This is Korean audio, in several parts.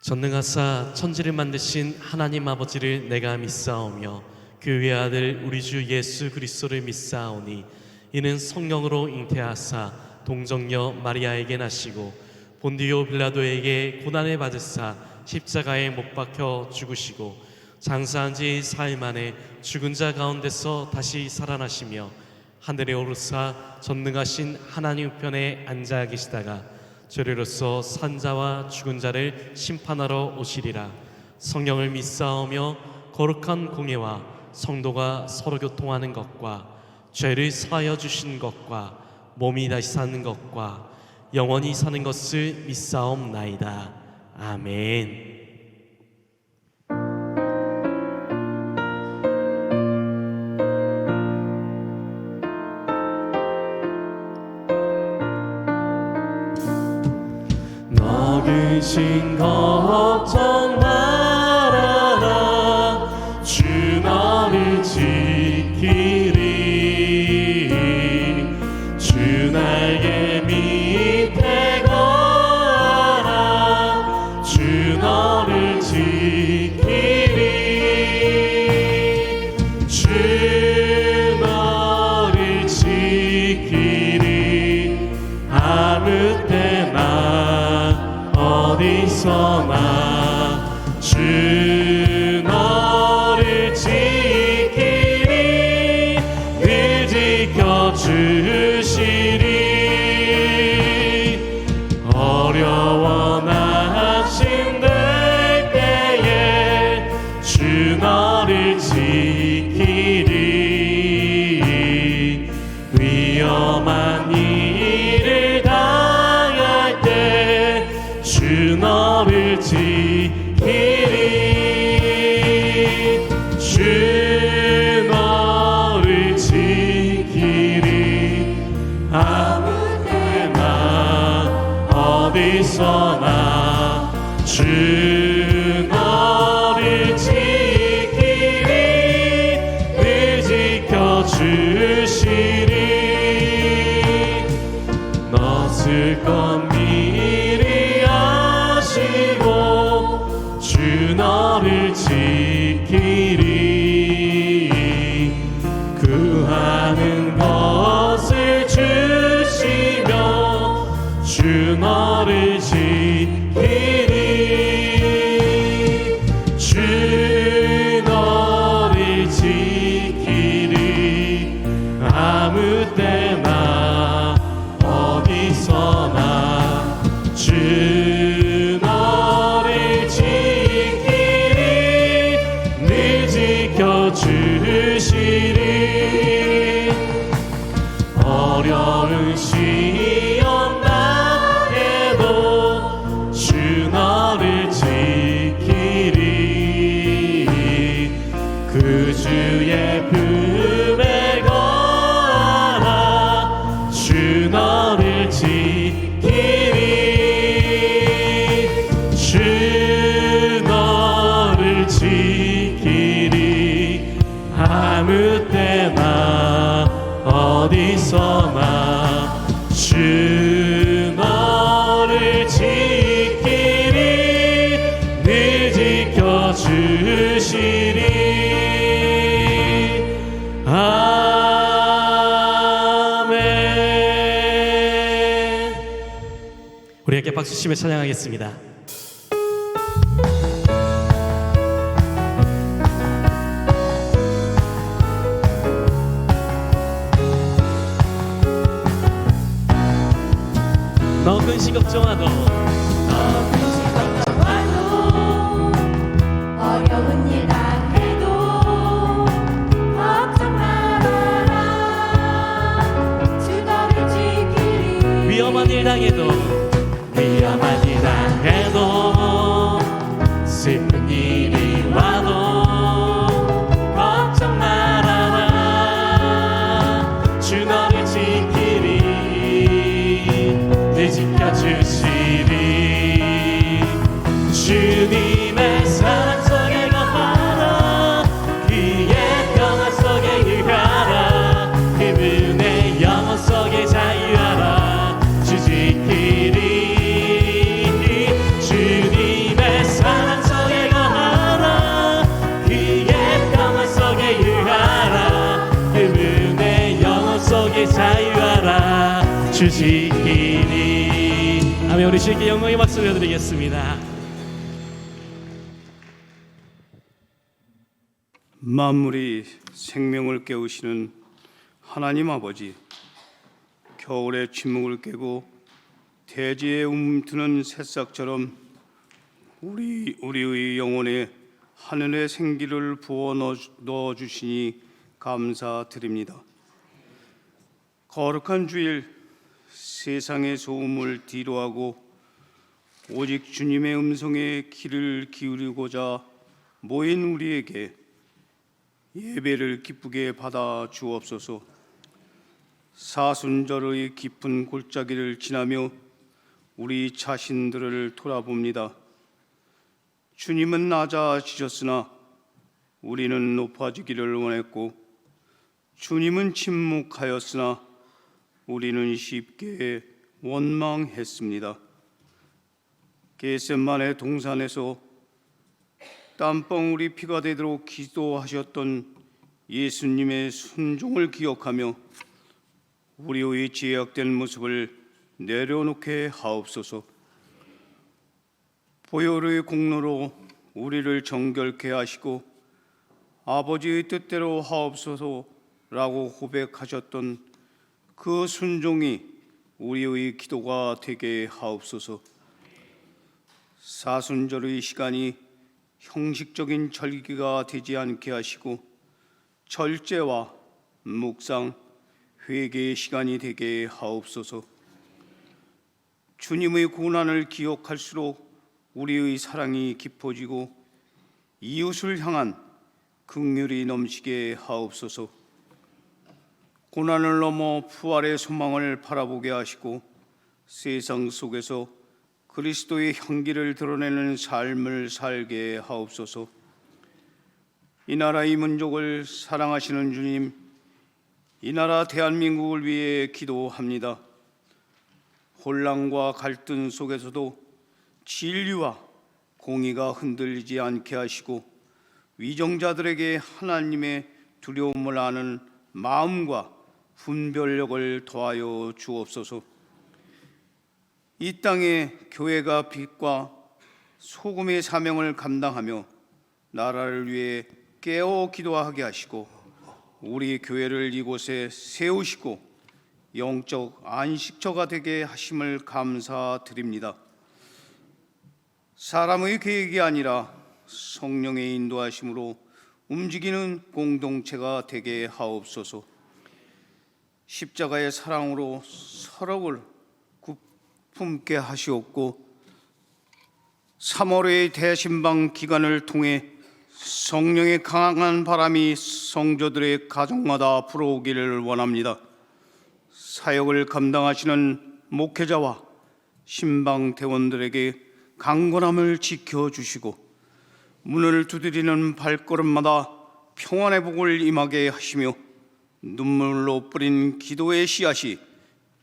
전능하사 천지를 만드신 하나님 아버지를 내가 믿사오며 그 외아들 우리 주 예수 그리스도를 믿사오니 이는 성령으로 잉태하사 동정녀 마리아에게 나시고 본디오 빌라도에게 고난을 받으사 십자가에 못 박혀 죽으시고 장사한 지 사흘 만에 죽은 자 가운데서 다시 살아나시며 하늘에 오르사 전능하신 하나님 우편에 앉아 계시다가 저리로서 산자와 죽은 자를 심판하러 오시리라. 성령을 믿사오며 거룩한 공예와 성도가 서로 교통하는 것과 죄를 사하여 주신 것과 몸이 다시 사는 것과 영원히 사는 것을 믿사옵나이다. 아멘. 신 걱정 말아라. 주 너를 지키리. 주 날개 밑에 거하라. 주 너를 지키리. 주 너를 지키리. 아무 때나 어디서나 주 너를 지키리. 늘 지켜주시리. 어려워 낙심될 때에 주 너를 지키리. 위험한 일을 당할 때 주 너를 지키리. 주 너를 지키리. 아무 때나 어디서나 주 너를 지키리. 늘 지켜주시리. 넣었을 건 주 너를 지키리. 구하는 것을 주시며 주 너를 지키리. 주 너를 지키리. 아무 때나 어디서나 주 주시리. 어려운 시험 당해도 주 너를 지키리. 그 주의 품에 거하라. 주 너를 지키리. 주 너를 지키리. 아무 때나 어디서나 주 너를 지키리. 늘 지켜주시리. 아멘. 우리 함께 박수치며 찬양하겠습니다. 너 근심 걱정하도 어려운 일 당해도 걱정 말아라. 주 너를 지키리. 위험한 일 당해도 슬픈 일이 와도 걱정 말아라. 주 너를 지키리. 늘 지켜주시리. 주 지키리. 아멘. 우리 주님께 영광의 박수 올려드리겠습니다. 만물이 생명을 깨우시는 하나님 아버지, 겨울의 침묵을 깨고 대지에 움트는 새싹처럼 우리의 영혼에 하늘의 생기를 부어 넣어 주시니 감사드립니다. 거룩한 주일, 세상의 소음을 뒤로하고 오직 주님의 음성에 귀를 기울이고자 모인 우리에게 예배를 기쁘게 받아 주옵소서. 사순절의 깊은 골짜기를 지나며 우리 자신들을 돌아봅니다. 주님은 낮아지셨으나 우리는 높아지기를 원했고, 주님은 침묵하였으나 우리는 쉽게 원망했습니다. 겟세마네 동산에서 땀방울이 피가 되도록 기도하셨던 예수님의 순종을 기억하며 우리의 제약된 모습을 내려놓게 하옵소서. 보혈의 공로로 우리를 정결케 하시고 아버지의 뜻대로 하옵소서라고 고백하셨던 그 순종이 우리의 기도가 되게 하옵소서. 사순절의 시간이 형식적인 절기가 되지 않게 하시고 절제와 묵상, 회개의 시간이 되게 하옵소서. 주님의 고난을 기억할수록 우리의 사랑이 깊어지고 이웃을 향한 긍휼이 넘치게 하옵소서. 고난을 넘어 부활의 소망을 바라보게 하시고 세상 속에서 그리스도의 향기를 드러내는 삶을 살게 하옵소서. 이 나라 이 민족을 사랑하시는 주님, 이 나라 대한민국을 위해 기도합니다. 혼란과 갈등 속에서도 진리와 공의가 흔들리지 않게 하시고 위정자들에게 하나님의 두려움을 아는 마음과 분별력을 더하여 주옵소서. 이 땅에 교회가 빛과 소금의 사명을 감당하며 나라를 위해 깨어 기도하게 하시고 우리 교회를 이곳에 세우시고 영적 안식처가 되게 하심을 감사드립니다. 사람의 계획이 아니라 성령의 인도하심으로 움직이는 공동체가 되게 하옵소서. 십자가의 사랑으로 서로를 품게 하시옵고 3월의 대신방 기간을 통해 성령의 강한 바람이 성도들의 가정마다 불어오기를 원합니다. 사역을 감당하시는 목회자와 신방 대원들에게 강건함을 지켜주시고 문을 두드리는 발걸음마다 평안의 복을 임하게 하시며 눈물로 뿌린 기도의 씨앗이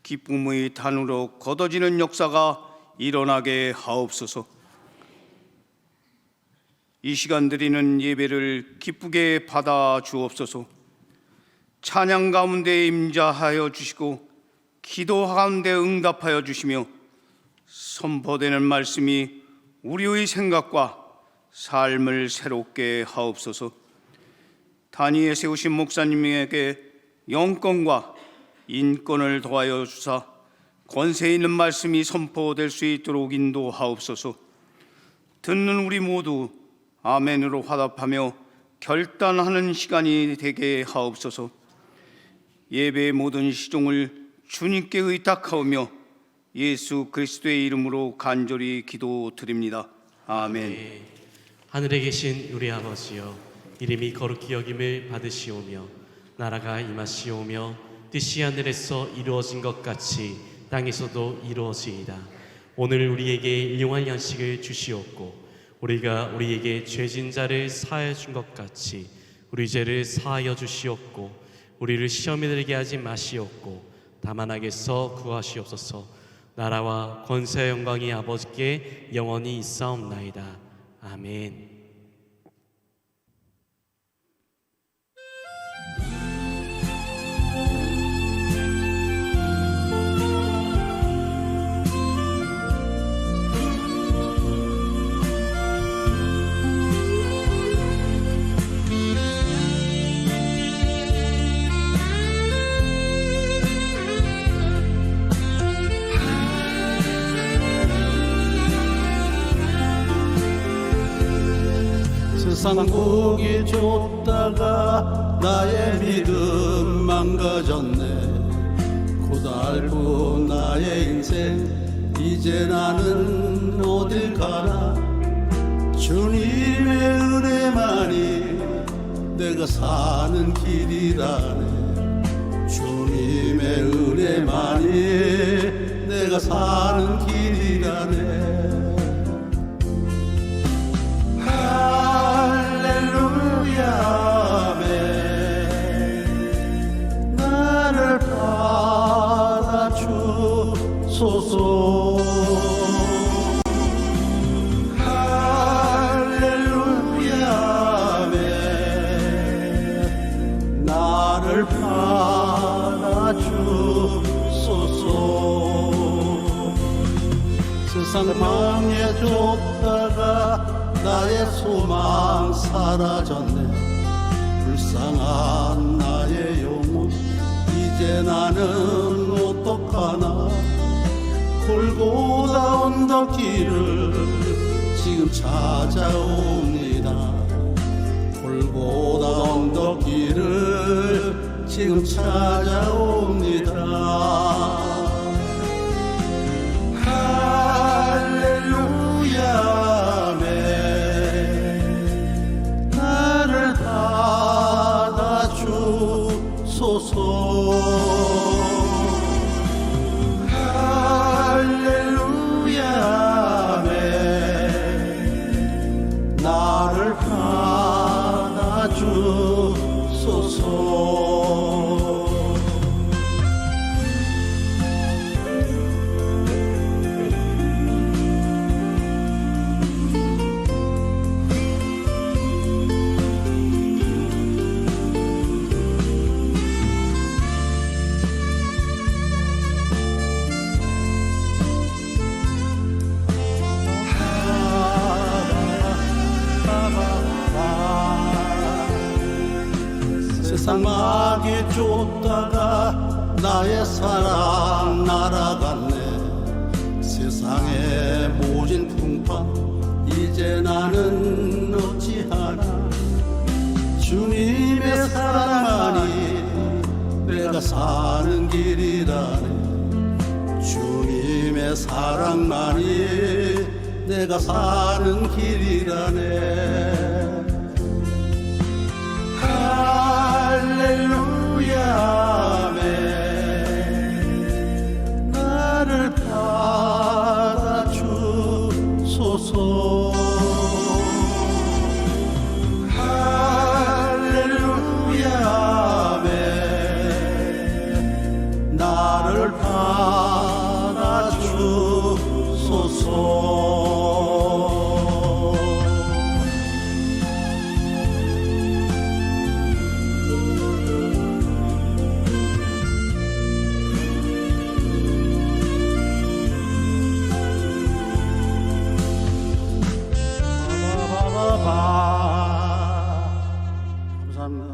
기쁨의 단으로 걷어지는 역사가 일어나게 하옵소서. 이 시간 드리는 예배를 기쁘게 받아 주옵소서. 찬양 가운데 임자하여 주시고 기도 가운데 응답하여 주시며 선포되는 말씀이 우리의 생각과 삶을 새롭게 하옵소서. 단위에 세우신 목사님에게 영권과 인권을 더하여 주사 권세 있는 말씀이 선포될 수 있도록 인도하옵소서. 듣는 우리 모두 아멘으로 화답하며 결단하는 시간이 되게 하옵소서. 예배의 모든 시종을 주님께 의탁하오며 예수 그리스도의 이름으로 간절히 기도드립니다. 아멘. 하늘에 계신 우리 아버지여, 이름이 거룩히 여김을 받으시오며 나라가 임하시오며 뜻이 하늘에서 이루어진 것 같이 땅에서도 이루어지이다. 오늘 우리에게 일용할 양식을 주시옵고 우리가 우리에게 죄진 자를 사하여 준 것 같이 우리 죄를 사하여 주시옵고 우리를 시험에 들게 하지 마시옵고 다만 악에서 구하시옵소서. 나라와 권세와 영광이 아버지께 영원히 있사옵나이다. 아멘. 세상 보기 좁다가 나의 믿음 망가졌네. 고달픈 나의 인생 이제 나는 어딜 가나. 주님의 은혜만이 내가 사는 길이라네. 주님의 은혜만이 내가 사는 길이라네. 할렐루야 아멘. 나를 받아주소서. 할렐루야 아멘. 나를 받아주소서. 세상 망해줬다가 나의 소망 사라졌네. 불쌍한 나의 영혼 이제 나는 어떡하나. 골고다 언덕길을 지금 찾아옵니다. 골고다 언덕길을 지금 찾아옵니다. 할렐루야 나를 받아주소서. 할렐루야 아멘. 나를 받아주소서. 세상 막이 쫓다가 나의 사랑 날아갔네. 세상의 모진 풍파 이제 나는 어찌하나. 주님의 사랑만이 내가 사는 길이라네. 주님의 사랑만이 내가 사는 길이라네. 할렐루야 아멘. 나를 받아주소서. 할렐루야 아멘. 나를 받아주소서. 감사합니다.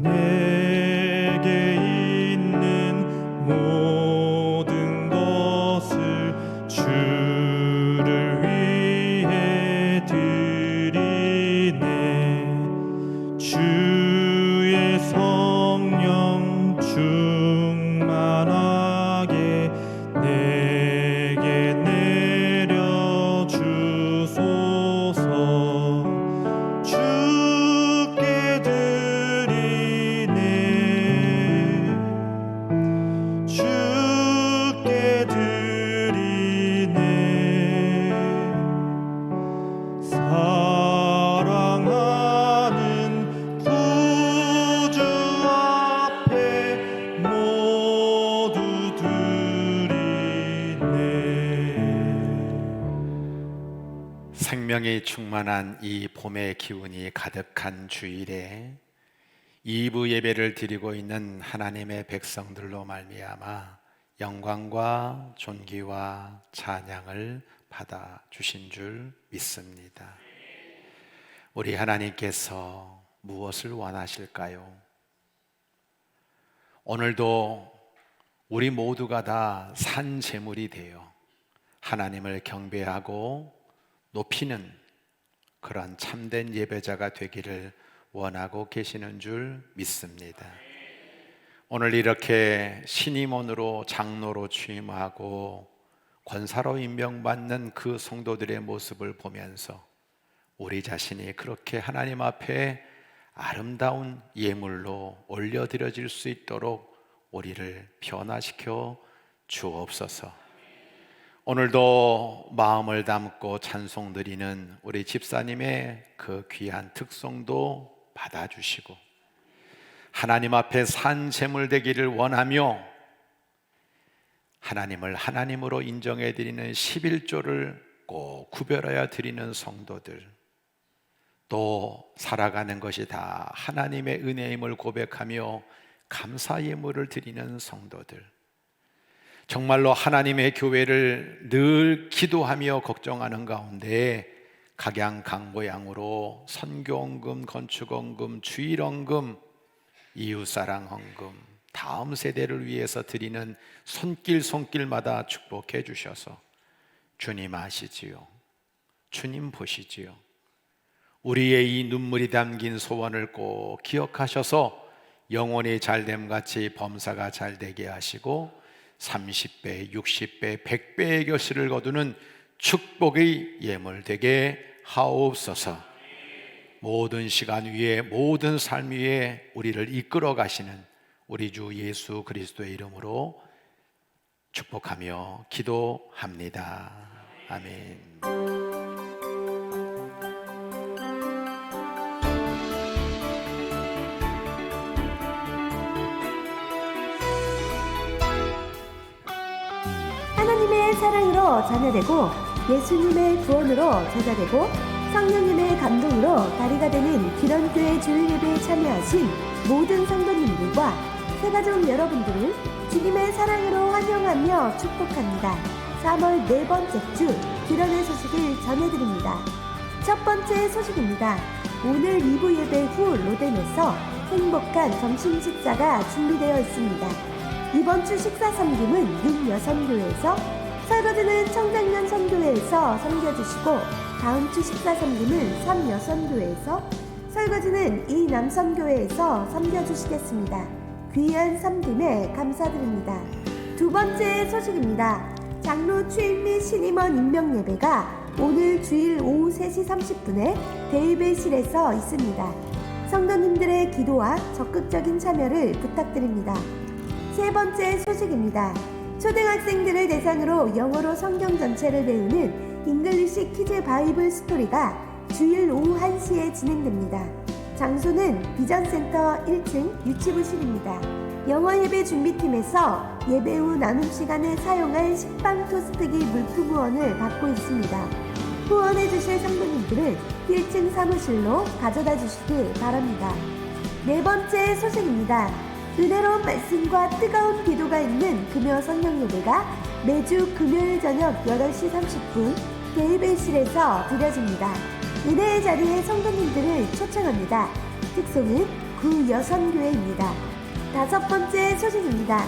내게 있는 모든 것을 주를 위해 드리네. 주의 성령 충만하게 내게 내려 주소서. 주께 드리네. 주께 드리네. 사랑하는 구주 앞에 모두 드리네. 생명이 충만한 이 봄의 기운이 가득한 주일에 2부 예배를 드리고 있는 하나님의 백성들로 말미암아 영광과 존귀와 찬양을 받아 주신 줄 믿습니다. 우리 하나님께서 무엇을 원하실까요? 오늘도 우리 모두가 다 산 제물이 되어 하나님을 경배하고 높이는 그런 참된 예배자가 되기를 원하고 계시는 줄 믿습니다. 오늘 이렇게 신임원으로 장로로 취임하고 권사로 임명받는 그 성도들의 모습을 보면서 우리 자신이 그렇게 하나님 앞에 아름다운 예물로 올려드려질 수 있도록 우리를 변화시켜 주옵소서. 오늘도 마음을 담고 찬송 드리는 우리 집사님의 그 귀한 특성도 받아주시고 하나님 앞에 산 제물 되기를 원하며 하나님을 하나님으로 인정해 드리는 11조를 꼭 구별하여 드리는 성도들, 또 살아가는 것이 다 하나님의 은혜임을 고백하며 감사 예물을 드리는 성도들, 정말로 하나님의 교회를 늘 기도하며 걱정하는 가운데 각양각모양으로 선교헌금, 건축헌금, 주일헌금, 이웃사랑 헌금, 다음 세대를 위해서 드리는 손길마다 축복해 주셔서 주님 아시지요, 주님 보시지요. 우리의 이 눈물이 담긴 소원을 꼭 기억하셔서 영혼이 잘됨같이 범사가 잘되게 하시고 30배, 60배, 100배의 결실을 거두는 축복의 예물 되게 하옵소서. 모든 시간 위에, 모든 삶 위에 우리를 이끌어 가시는 우리 주 예수 그리스도의 이름으로 축복하며 기도합니다. 아멘. 하나님의 사랑으로 자녀되고 예수님의 구원으로 제자되고 성령님의 감동으로 다리가 되는 기런교회 주일 예배에 참여하신 모든 성도님들과 새가족 여러분들을 주님의 사랑으로 환영하며 축복합니다. 3월 네 번째 주 기런의 소식을 전해드립니다. 첫 번째 소식입니다. 오늘 2부 예배 후 로덴에서 행복한 점심 식사가 준비되어 있습니다. 이번 주 식사 섬김은 윤여선교회에서, 설거지는 청장년 선교회에서 섬겨주시고 다음 주 식사 섬김은 삼여선교회에서, 설거지는 이남선교회에서 섬겨주시겠습니다. 귀한 섬김에 감사드립니다. 두 번째 소식입니다. 장로 취임 및 신임원 임명 예배가 오늘 주일 오후 3시 30분에 대예배실에서 있습니다. 성도님들의 기도와 적극적인 참여를 부탁드립니다. 세 번째 소식입니다. 초등학생들을 대상으로 영어로 성경 전체를 배우는 잉글리시 키즈 바이블 스토리가 주일 오후 1시에 진행됩니다. 장소는 비전센터 1층 유치부실입니다. 영어 예배 준비팀에서 예배 후 나눔 시간에 사용할 식빵 토스트기 물품 후원을 받고 있습니다. 후원해 주실 성도님들은 1층 사무실로 가져다 주시길 바랍니다. 네 번째 소식입니다. 은혜로운 말씀과 뜨거운 기도가 있는 금요 성령 예배가 매주 금요일 저녁 8시 30분 대예배실에서 드려집니다. 은혜의 자리에 성도님들을 초청합니다. 특송은 구여선교회입니다. 다섯 번째 소식입니다.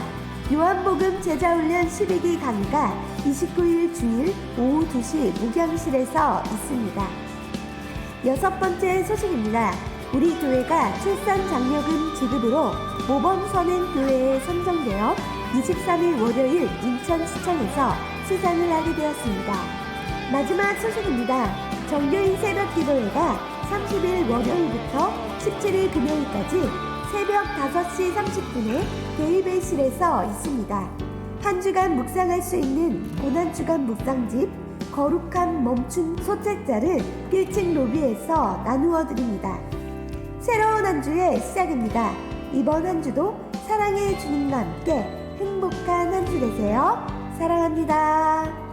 요한복음 제자훈련 12기 강의가 29일 주일 오후 2시 목양실에서 있습니다. 여섯 번째 소식입니다. 우리 교회가 출산 장려금 지급으로 모범선행교회에 선정되어 23일 월요일 인천시청에서 수상을 하게 되었습니다. 마지막 소식입니다. 정교인 새벽기도회가 30일 월요일부터 17일 금요일까지 새벽 5시 30분에 대예배실에서 있습니다. 한 주간 묵상할 수 있는 고난주간 묵상집 거룩한 멈춤 소책자를 1층 로비에서 나누어 드립니다. 새로운 한 주의 시작입니다. 이번 한 주도 사랑의 주님과 함께 행복한 한 주 되세요. 사랑합니다.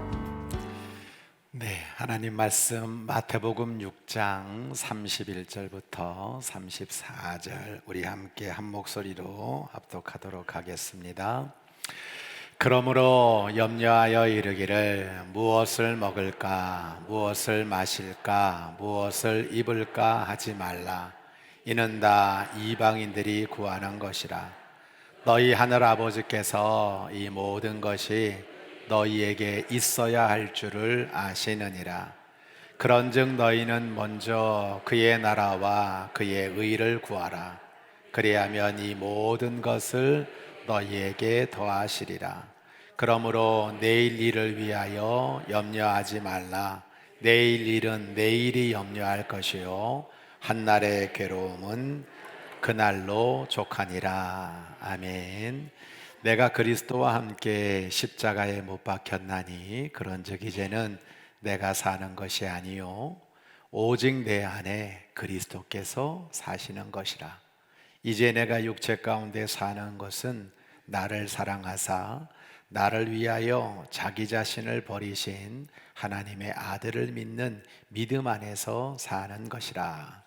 네, 하나님 말씀 마태복음 6장 31절부터 34절 우리 함께 한 목소리로 합독하도록 하겠습니다. 그러므로 염려하여 이르기를 무엇을 먹을까 무엇을 마실까 무엇을 입을까 하지 말라. 이는 다 이방인들이 구하는 것이라. 너희 하늘 아버지께서 이 모든 것이 너희에게 있어야 할 줄을 아시느니라. 그런즉 너희는 먼저 그의 나라와 그의 의를 구하라. 그리하면 이 모든 것을 너희에게 더하시리라. 그러므로 내일 일을 위하여 염려하지 말라. 내일 일은 내일이 염려할 것이요 한날의 괴로움은 그날로 족하니라. 아멘. 내가 그리스도와 함께 십자가에 못 박혔나니 그런즉 이제는 내가 사는 것이 아니요 오직 내 안에 그리스도께서 사시는 것이라. 이제 내가 육체 가운데 사는 것은 나를 사랑하사 나를 위하여 자기 자신을 버리신 하나님의 아들을 믿는 믿음 안에서 사는 것이라.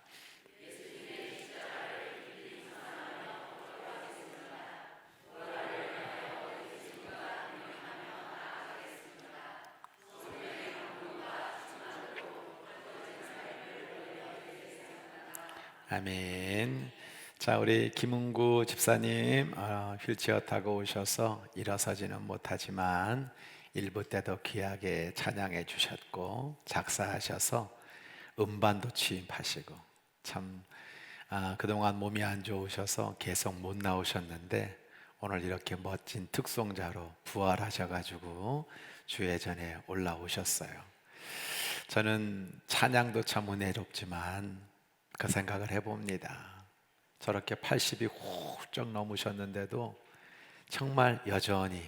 아멘. 자, 우리 김은구 집사님 휠체어 타고 오셔서 일어서지는 못하지만 일부 때도 귀하게 찬양해 주셨고 작사하셔서 음반도 취입하시고 참 그동안 몸이 안 좋으셔서 계속 못 나오셨는데 오늘 이렇게 멋진 특송자로 부활하셔가지고 주예전에 올라오셨어요. 저는 찬양도 참 은혜롭지만 그 생각을 해봅니다. 저렇게 80이 훌쩍 넘으셨는데도 정말 여전히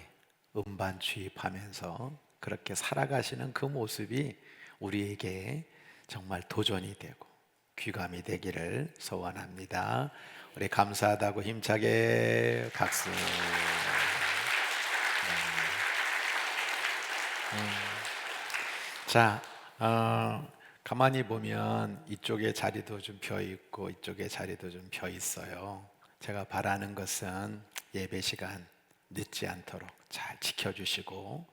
음반 취입하면서 그렇게 살아가시는 그 모습이 우리에게 정말 도전이 되고 귀감이 되기를 소원합니다. 우리 감사하다고 힘차게 박수. 자, 가만히 보면 이쪽에 자리도 좀 비어 있고 이쪽에 자리도 좀 비어 있어요. 제가 바라는 것은 예배 시간 늦지 않도록 잘 지켜주시고,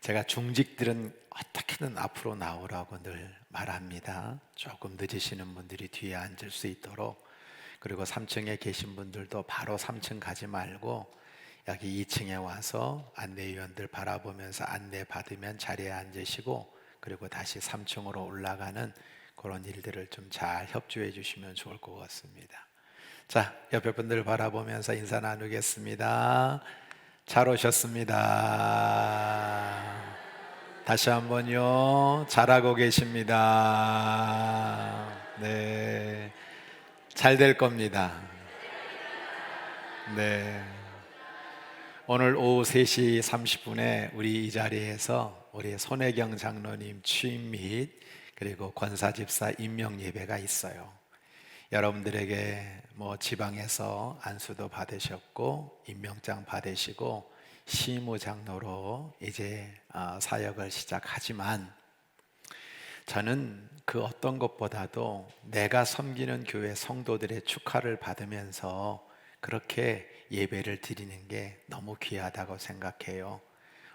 제가 중직들은 어떻게든 앞으로 나오라고 늘 말합니다. 조금 늦으시는 분들이 뒤에 앉을 수 있도록. 그리고 3층에 계신 분들도 바로 3층 가지 말고 여기 2층에 와서 안내위원들 바라보면서 안내 받으면 자리에 앉으시고, 그리고 다시 3층으로 올라가는 그런 일들을 좀 잘 협조해 주시면 좋을 것 같습니다. 자, 옆에 분들 바라보면서 인사 나누겠습니다. 잘 오셨습니다. 다시 한번요. 잘하고 계십니다. 네, 잘 될 겁니다. 네, 오늘 오후 3시 30분에 우리 이 자리에서 우리 손혜경 장로님 취임 및 그리고 권사집사 임명 예배가 있어요. 여러분들에게 뭐 지방에서 안수도 받으셨고 임명장 받으시고 시무 장로로 이제 사역을 시작하지만, 저는 그 어떤 것보다도 내가 섬기는 교회 성도들의 축하를 받으면서 그렇게 예배를 드리는 게 너무 귀하다고 생각해요.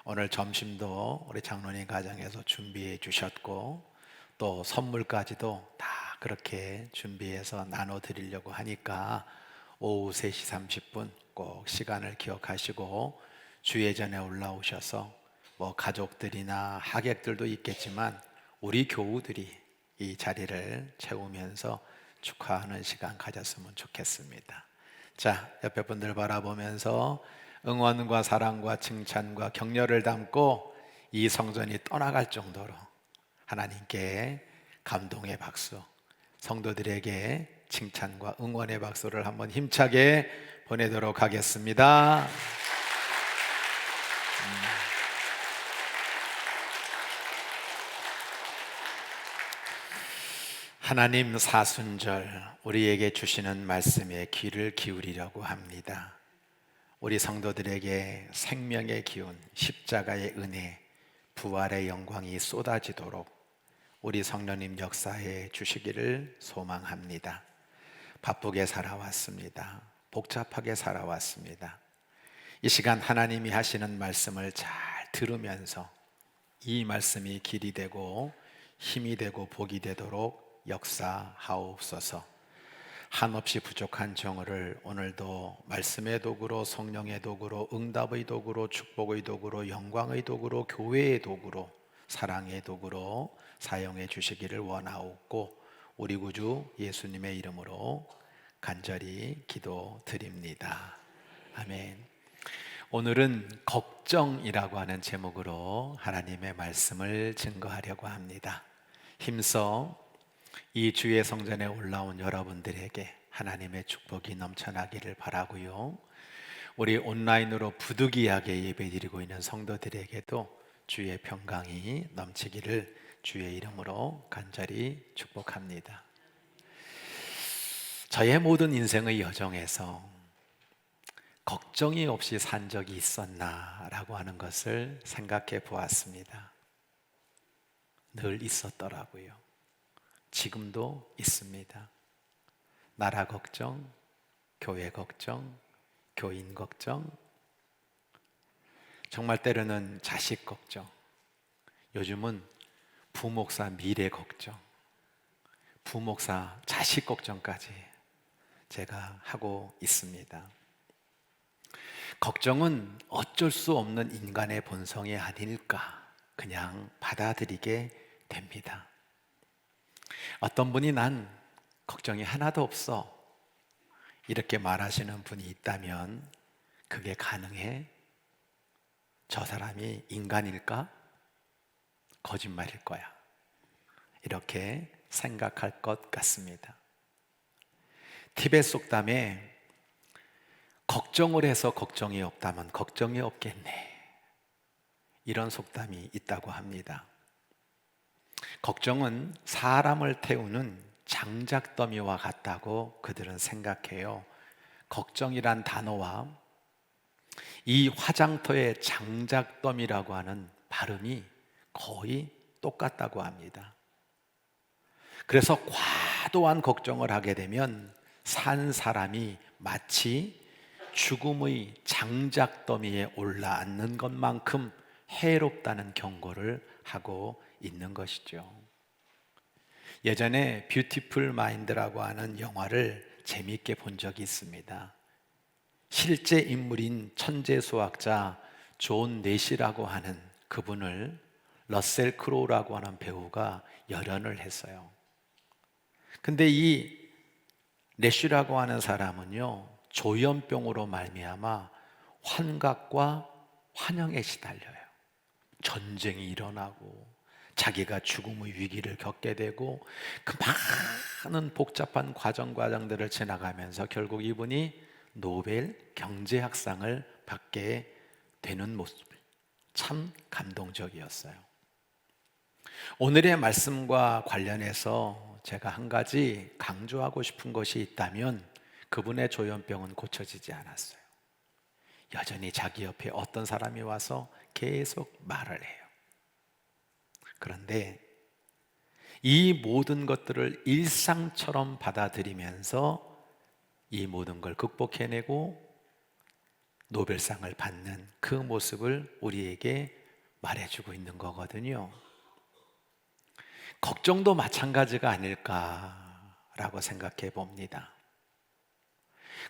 오늘 점심도 우리 장로님 가정에서 준비해 주셨고 또 선물까지도 다 그렇게 준비해서 나눠드리려고 하니까 오후 3시 30분 꼭 시간을 기억하시고 주예전에 올라오셔서 뭐 가족들이나 하객들도 있겠지만 우리 교우들이 이 자리를 채우면서 축하하는 시간 가졌으면 좋겠습니다. 자, 옆에 분들 바라보면서 응원과 사랑과 칭찬과 격려를 담고 이 성전이 떠나갈 정도로 하나님께 감동의 박수, 성도들에게 칭찬과 응원의 박수를 한번 힘차게 보내도록 하겠습니다. 하나님 사순절 우리에게 주시는 말씀에 귀를 기울이려고 합니다. 우리 성도들에게 생명의 기운, 십자가의 은혜, 부활의 영광이 쏟아지도록 우리 성령님 역사해 주시기를 소망합니다. 바쁘게 살아왔습니다. 복잡하게 살아왔습니다. 이 시간 하나님이 하시는 말씀을 잘 들으면서 이 말씀이 길이 되고 힘이 되고 복이 되도록 역사하옵소서. 한없이 부족한 정어를 오늘도 말씀의 도구로, 성령의 도구로, 응답의 도구로, 축복의 도구로, 영광의 도구로, 교회의 도구로, 사랑의 도구로 사용해 주시기를 원하옵고 우리 구주 예수님의 이름으로 간절히 기도드립니다. 아멘. 오늘은 걱정이라고 하는 제목으로 하나님의 말씀을 증거하려고 합니다. 힘써 이 주의 성전에 올라온 여러분들에게 하나님의 축복이 넘쳐나기를 바라고요. 우리 온라인으로 부득이하게 예배드리고 있는 성도들에게도 주의 평강이 넘치기를 주의 이름으로 간절히 축복합니다. 저의 모든 인생의 여정에서 걱정이 없이 산 적이 있었나라고 하는 것을 생각해 보았습니다. 늘 있었더라고요. 지금도 있습니다. 나라 걱정, 교회 걱정, 교인 걱정, 정말 때로는 자식 걱정, 요즘은 부목사 미래 걱정, 부목사 자식 걱정까지 제가 하고 있습니다. 걱정은 어쩔 수 없는 인간의 본성이 아닐까 그냥 받아들이게 됩니다. 어떤 분이 난 걱정이 하나도 없어 이렇게 말하시는 분이 있다면 그게 가능해? 저 사람이 인간일까? 거짓말일 거야. 이렇게 생각할 것 같습니다. 티베트 속담에 걱정을 해서 걱정이 없다면 걱정이 없겠네, 이런 속담이 있다고 합니다. 걱정은 사람을 태우는 장작더미와 같다고 그들은 생각해요. 걱정이란 단어와 이 화장터의 장작더미라고 하는 발음이 거의 똑같다고 합니다. 그래서 과도한 걱정을 하게 되면 산 사람이 마치 죽음의 장작더미에 올라앉는 것만큼 해롭다는 경고를 하고 있는 것이죠. 예전에 뷰티풀 마인드라고 하는 영화를 재미있게 본 적이 있습니다. 실제 인물인 천재 수학자 존 내시라고 하는 그분을 러셀 크로우라고 하는 배우가 열연을 했어요. 근데 이 내시라고 하는 사람은요, 조현병으로 말미암아 환각과 환영에 시달려요. 전쟁이 일어나고 자기가 죽음의 위기를 겪게 되고 그 많은 복잡한 과정들을 지나가면서 결국 이분이 노벨 경제학상을 받게 되는 모습, 참 감동적이었어요. 오늘의 말씀과 관련해서 제가 한 가지 강조하고 싶은 것이 있다면 그분의 조현병은 고쳐지지 않았어요. 여전히 자기 옆에 어떤 사람이 와서 계속 말을 해요. 그런데 이 모든 것들을 일상처럼 받아들이면서 이 모든 걸 극복해내고 노벨상을 받는 그 모습을 우리에게 말해주고 있는 거거든요. 걱정도 마찬가지가 아닐까라고 생각해 봅니다.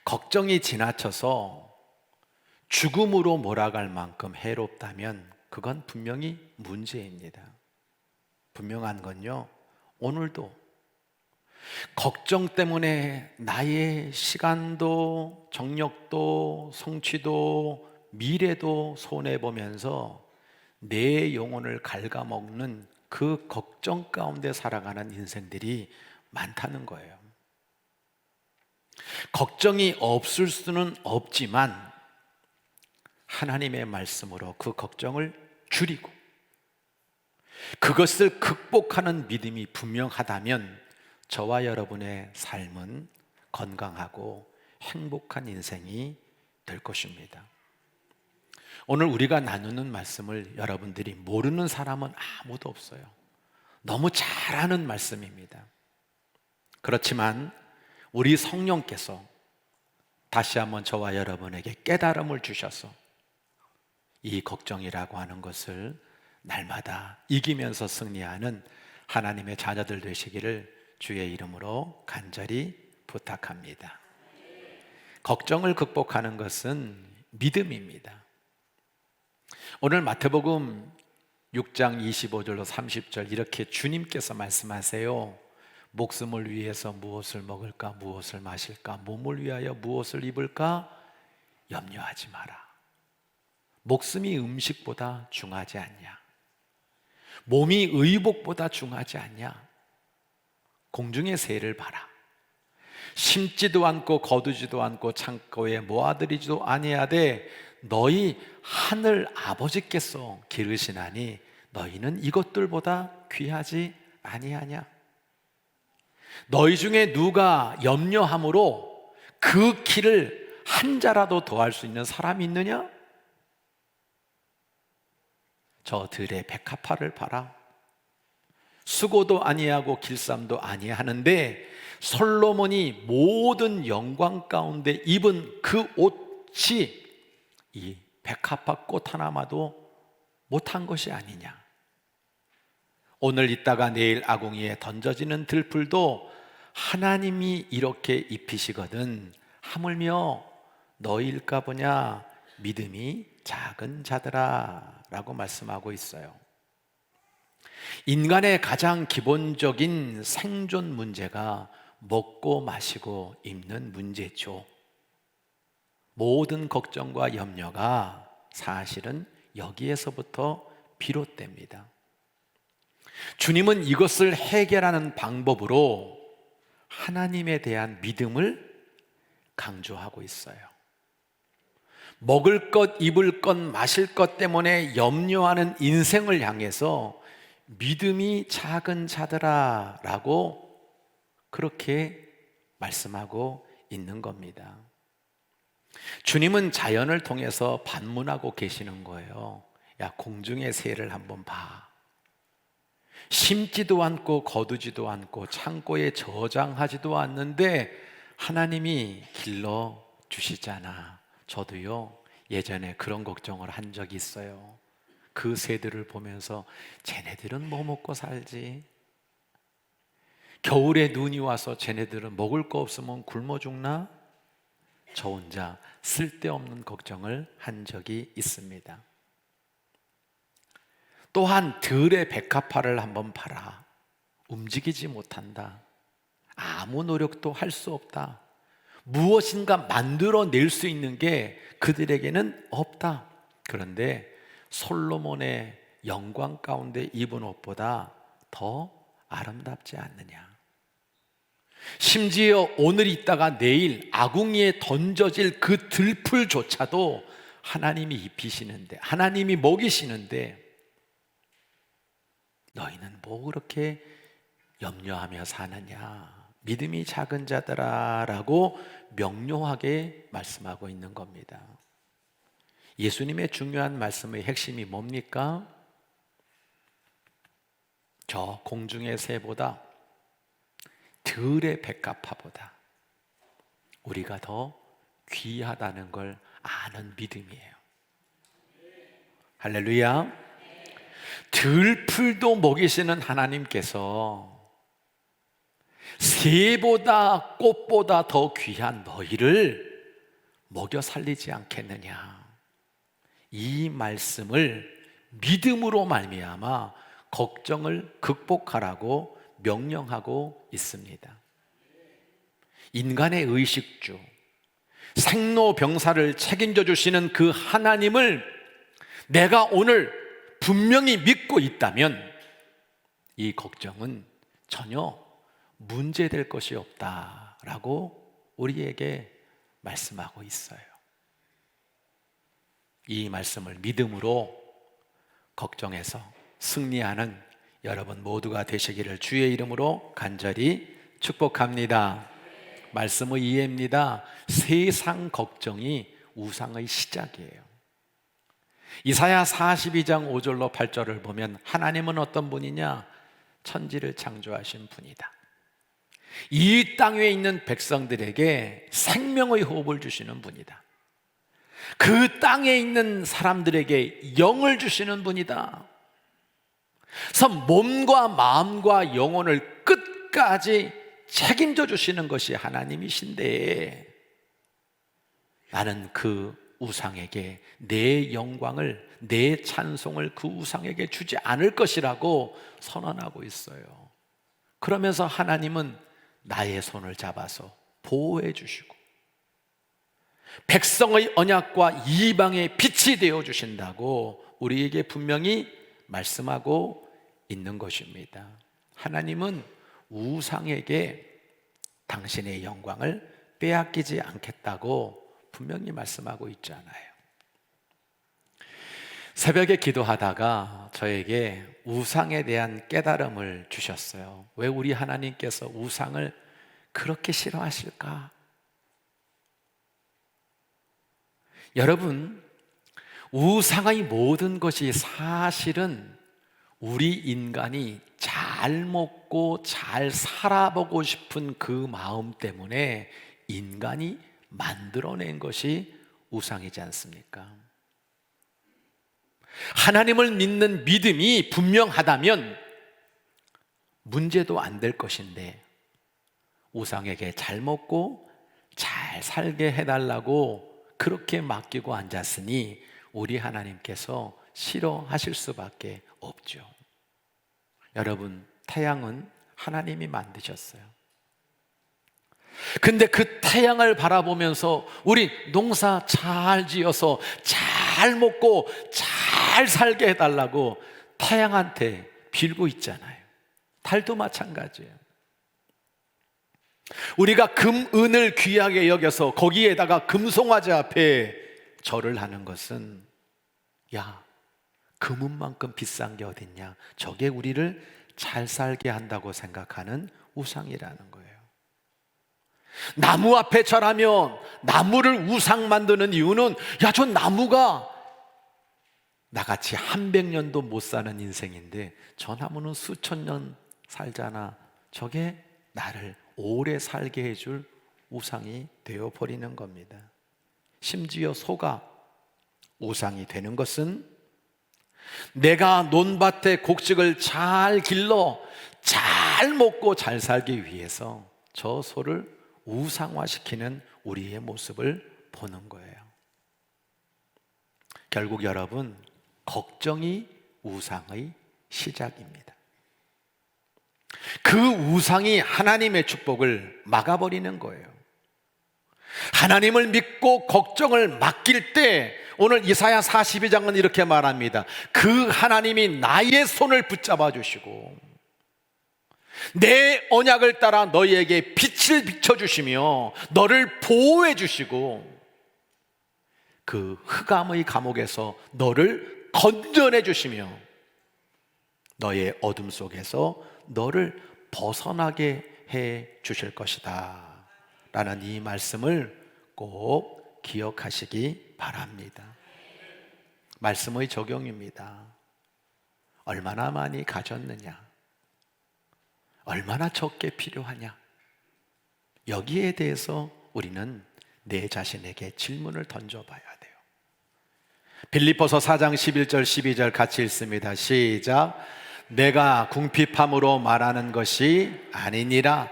걱정이 지나쳐서 죽음으로 몰아갈 만큼 해롭다면 그건 분명히 문제입니다. 분명한 건요, 오늘도 걱정 때문에 나의 시간도 정력도 성취도 미래도 손해보면서 내 영혼을 갉아먹는 그 걱정 가운데 살아가는 인생들이 많다는 거예요. 걱정이 없을 수는 없지만 하나님의 말씀으로 그 걱정을 줄이고 그것을 극복하는 믿음이 분명하다면 저와 여러분의 삶은 건강하고 행복한 인생이 될 것입니다. 오늘 우리가 나누는 말씀을 여러분들이 모르는 사람은 아무도 없어요. 너무 잘 아는 말씀입니다. 그렇지만 우리 성령께서 다시 한번 저와 여러분에게 깨달음을 주셔서 이 걱정이라고 하는 것을 날마다 이기면서 승리하는 하나님의 자녀들 되시기를 주의 이름으로 간절히 부탁합니다. 걱정을 극복하는 것은 믿음입니다. 오늘 마태복음 6장 25절로 30절 이렇게 주님께서 말씀하세요. 목숨을 위해서 무엇을 먹을까, 무엇을 마실까, 몸을 위하여 무엇을 입을까 염려하지 마라. 목숨이 음식보다 중하지 않냐? 몸이 의복보다 중하지 않냐? 공중의 새를 봐라. 심지도 않고 거두지도 않고 창고에 모아들이지도 아니하되 너희 하늘 아버지께서 기르시나니 너희는 이것들보다 귀하지 아니하냐? 너희 중에 누가 염려함으로 그 키를 한 자라도 더할 수 있는 사람이 있느냐? 저 들의 백합화를 봐라. 수고도 아니하고 길쌈도 아니하는데 솔로몬이 모든 영광 가운데 입은 그 옷이 이 백합화 꽃 하나마도 못한 것이 아니냐? 오늘 있다가 내일 아궁이에 던져지는 들풀도 하나님이 이렇게 입히시거든 하물며 너희일까 보냐? 믿음이 작은 자들아 라고 말씀하고 있어요. 인간의 가장 기본적인 생존 문제가 먹고 마시고 입는 문제죠. 모든 걱정과 염려가 사실은 여기에서부터 비롯됩니다. 주님은 이것을 해결하는 방법으로 하나님에 대한 믿음을 강조하고 있어요. 먹을 것, 입을 것, 마실 것 때문에 염려하는 인생을 향해서 믿음이 작은 자들아 라고 그렇게 말씀하고 있는 겁니다. 주님은 자연을 통해서 반문하고 계시는 거예요. 야, 공중의 새를 한번 봐. 심지도 않고 거두지도 않고 창고에 저장하지도 않는데 하나님이 길러 주시잖아. 저도요 예전에 그런 걱정을 한 적이 있어요. 그 새들을 보면서 쟤네들은 뭐 먹고 살지? 겨울에 눈이 와서 쟤네들은 먹을 거 없으면 굶어 죽나? 저 혼자 쓸데없는 걱정을 한 적이 있습니다. 또한 들의 백합화를 한번 봐라. 움직이지 못한다. 아무 노력도 할 수 없다. 무엇인가 만들어낼 수 있는 게 그들에게는 없다. 그런데 솔로몬의 영광 가운데 입은 옷보다 더 아름답지 않느냐? 심지어 오늘 있다가 내일 아궁이에 던져질 그 들풀조차도 하나님이 입히시는데, 하나님이 먹이시는데 너희는 뭐 그렇게 염려하며 사느냐? 믿음이 작은 자들아 라고 명료하게 말씀하고 있는 겁니다. 예수님의 중요한 말씀의 핵심이 뭡니까? 저 공중의 새보다 들의 백합화보다 우리가 더 귀하다는 걸 아는 믿음이에요. 할렐루야. 들풀도 먹이시는 하나님께서 새보다 꽃보다 더 귀한 너희를 먹여 살리지 않겠느냐? 이 말씀을 믿음으로 말미암아 걱정을 극복하라고 명령하고 있습니다. 인간의 의식주, 생로병사를 책임져 주시는 그 하나님을 내가 오늘 분명히 믿고 있다면 이 걱정은 전혀 문제될 것이 없다라고 우리에게 말씀하고 있어요. 이 말씀을 믿음으로 걱정해서 승리하는 여러분 모두가 되시기를 주의 이름으로 간절히 축복합니다. 말씀의 이해입니다. 세상 걱정이 우상의 시작이에요. 이사야 42장 5절로 8절을 보면 하나님은 어떤 분이냐? 천지를 창조하신 분이다. 이 땅 위에 있는 백성들에게 생명의 호흡을 주시는 분이다. 그 땅에 있는 사람들에게 영을 주시는 분이다. 그래서 몸과 마음과 영혼을 끝까지 책임져 주시는 것이 하나님이신데, 나는 그 우상에게 내 영광을, 내 찬송을 그 우상에게 주지 않을 것이라고 선언하고 있어요. 그러면서 하나님은 나의 손을 잡아서 보호해 주시고 백성의 언약과 이방의 빛이 되어 주신다고 우리에게 분명히 말씀하고 있는 것입니다. 하나님은 우상에게 당신의 영광을 빼앗기지 않겠다고 분명히 말씀하고 있잖아요. 새벽에 기도하다가 저에게 우상에 대한 깨달음을 주셨어요. 왜 우리 하나님께서 우상을 그렇게 싫어하실까? 여러분, 우상의 모든 것이 사실은 우리 인간이 잘 먹고 잘 살아보고 싶은 그 마음 때문에 인간이 만들어낸 것이 우상이지 않습니까? 하나님을 믿는 믿음이 분명하다면 문제도 안 될 것인데, 우상에게 잘 먹고 잘 살게 해달라고 그렇게 맡기고 앉았으니 우리 하나님께서 싫어하실 수밖에 없죠. 여러분, 태양은 하나님이 만드셨어요. 근데 그 태양을 바라보면서 우리 농사 잘 지어서 잘 먹고 잘 살게 해달라고 태양한테 빌고 있잖아요. 달도 마찬가지예요. 우리가 금, 은을 귀하게 여겨서 거기에다가 금송아지 앞에 절을 하는 것은, 야, 금은만큼 비싼 게 어딨냐, 저게 우리를 잘 살게 한다고 생각하는 우상이라는 거예요. 나무 앞에 절하면 나무를 우상 만드는 이유는, 야, 저 나무가 나같이 한 100년도 못 사는 인생인데 저 나무는 수천 년 살잖아, 저게 나를 오래 살게 해줄 우상이 되어버리는 겁니다. 심지어 소가 우상이 되는 것은, 내가 논밭에 곡식을 잘 길러 잘 먹고 잘 살기 위해서 저 소를 우상화시키는 우리의 모습을 보는 거예요. 결국 여러분, 걱정이 우상의 시작입니다. 그 우상이 하나님의 축복을 막아버리는 거예요. 하나님을 믿고 걱정을 맡길 때, 오늘 이사야 42장은 이렇게 말합니다. 그 하나님이 나의 손을 붙잡아 주시고 내 언약을 따라 너희에게 빛을 비춰주시며 너를 보호해 주시고 그 흑암의 감옥에서 너를 건져내 주시며 너의 어둠 속에서 너를 벗어나게 해 주실 것이다 라는 이 말씀을 꼭 기억하시기 바랍니다. 말씀의 적용입니다. 얼마나 많이 가졌느냐, 얼마나 적게 필요하냐, 여기에 대해서 우리는 내 자신에게 질문을 던져봐야 돼요. 빌립보서 4장 11절 12절 같이 읽습니다. 시작. 내가 궁핍함으로 말하는 것이 아니니라.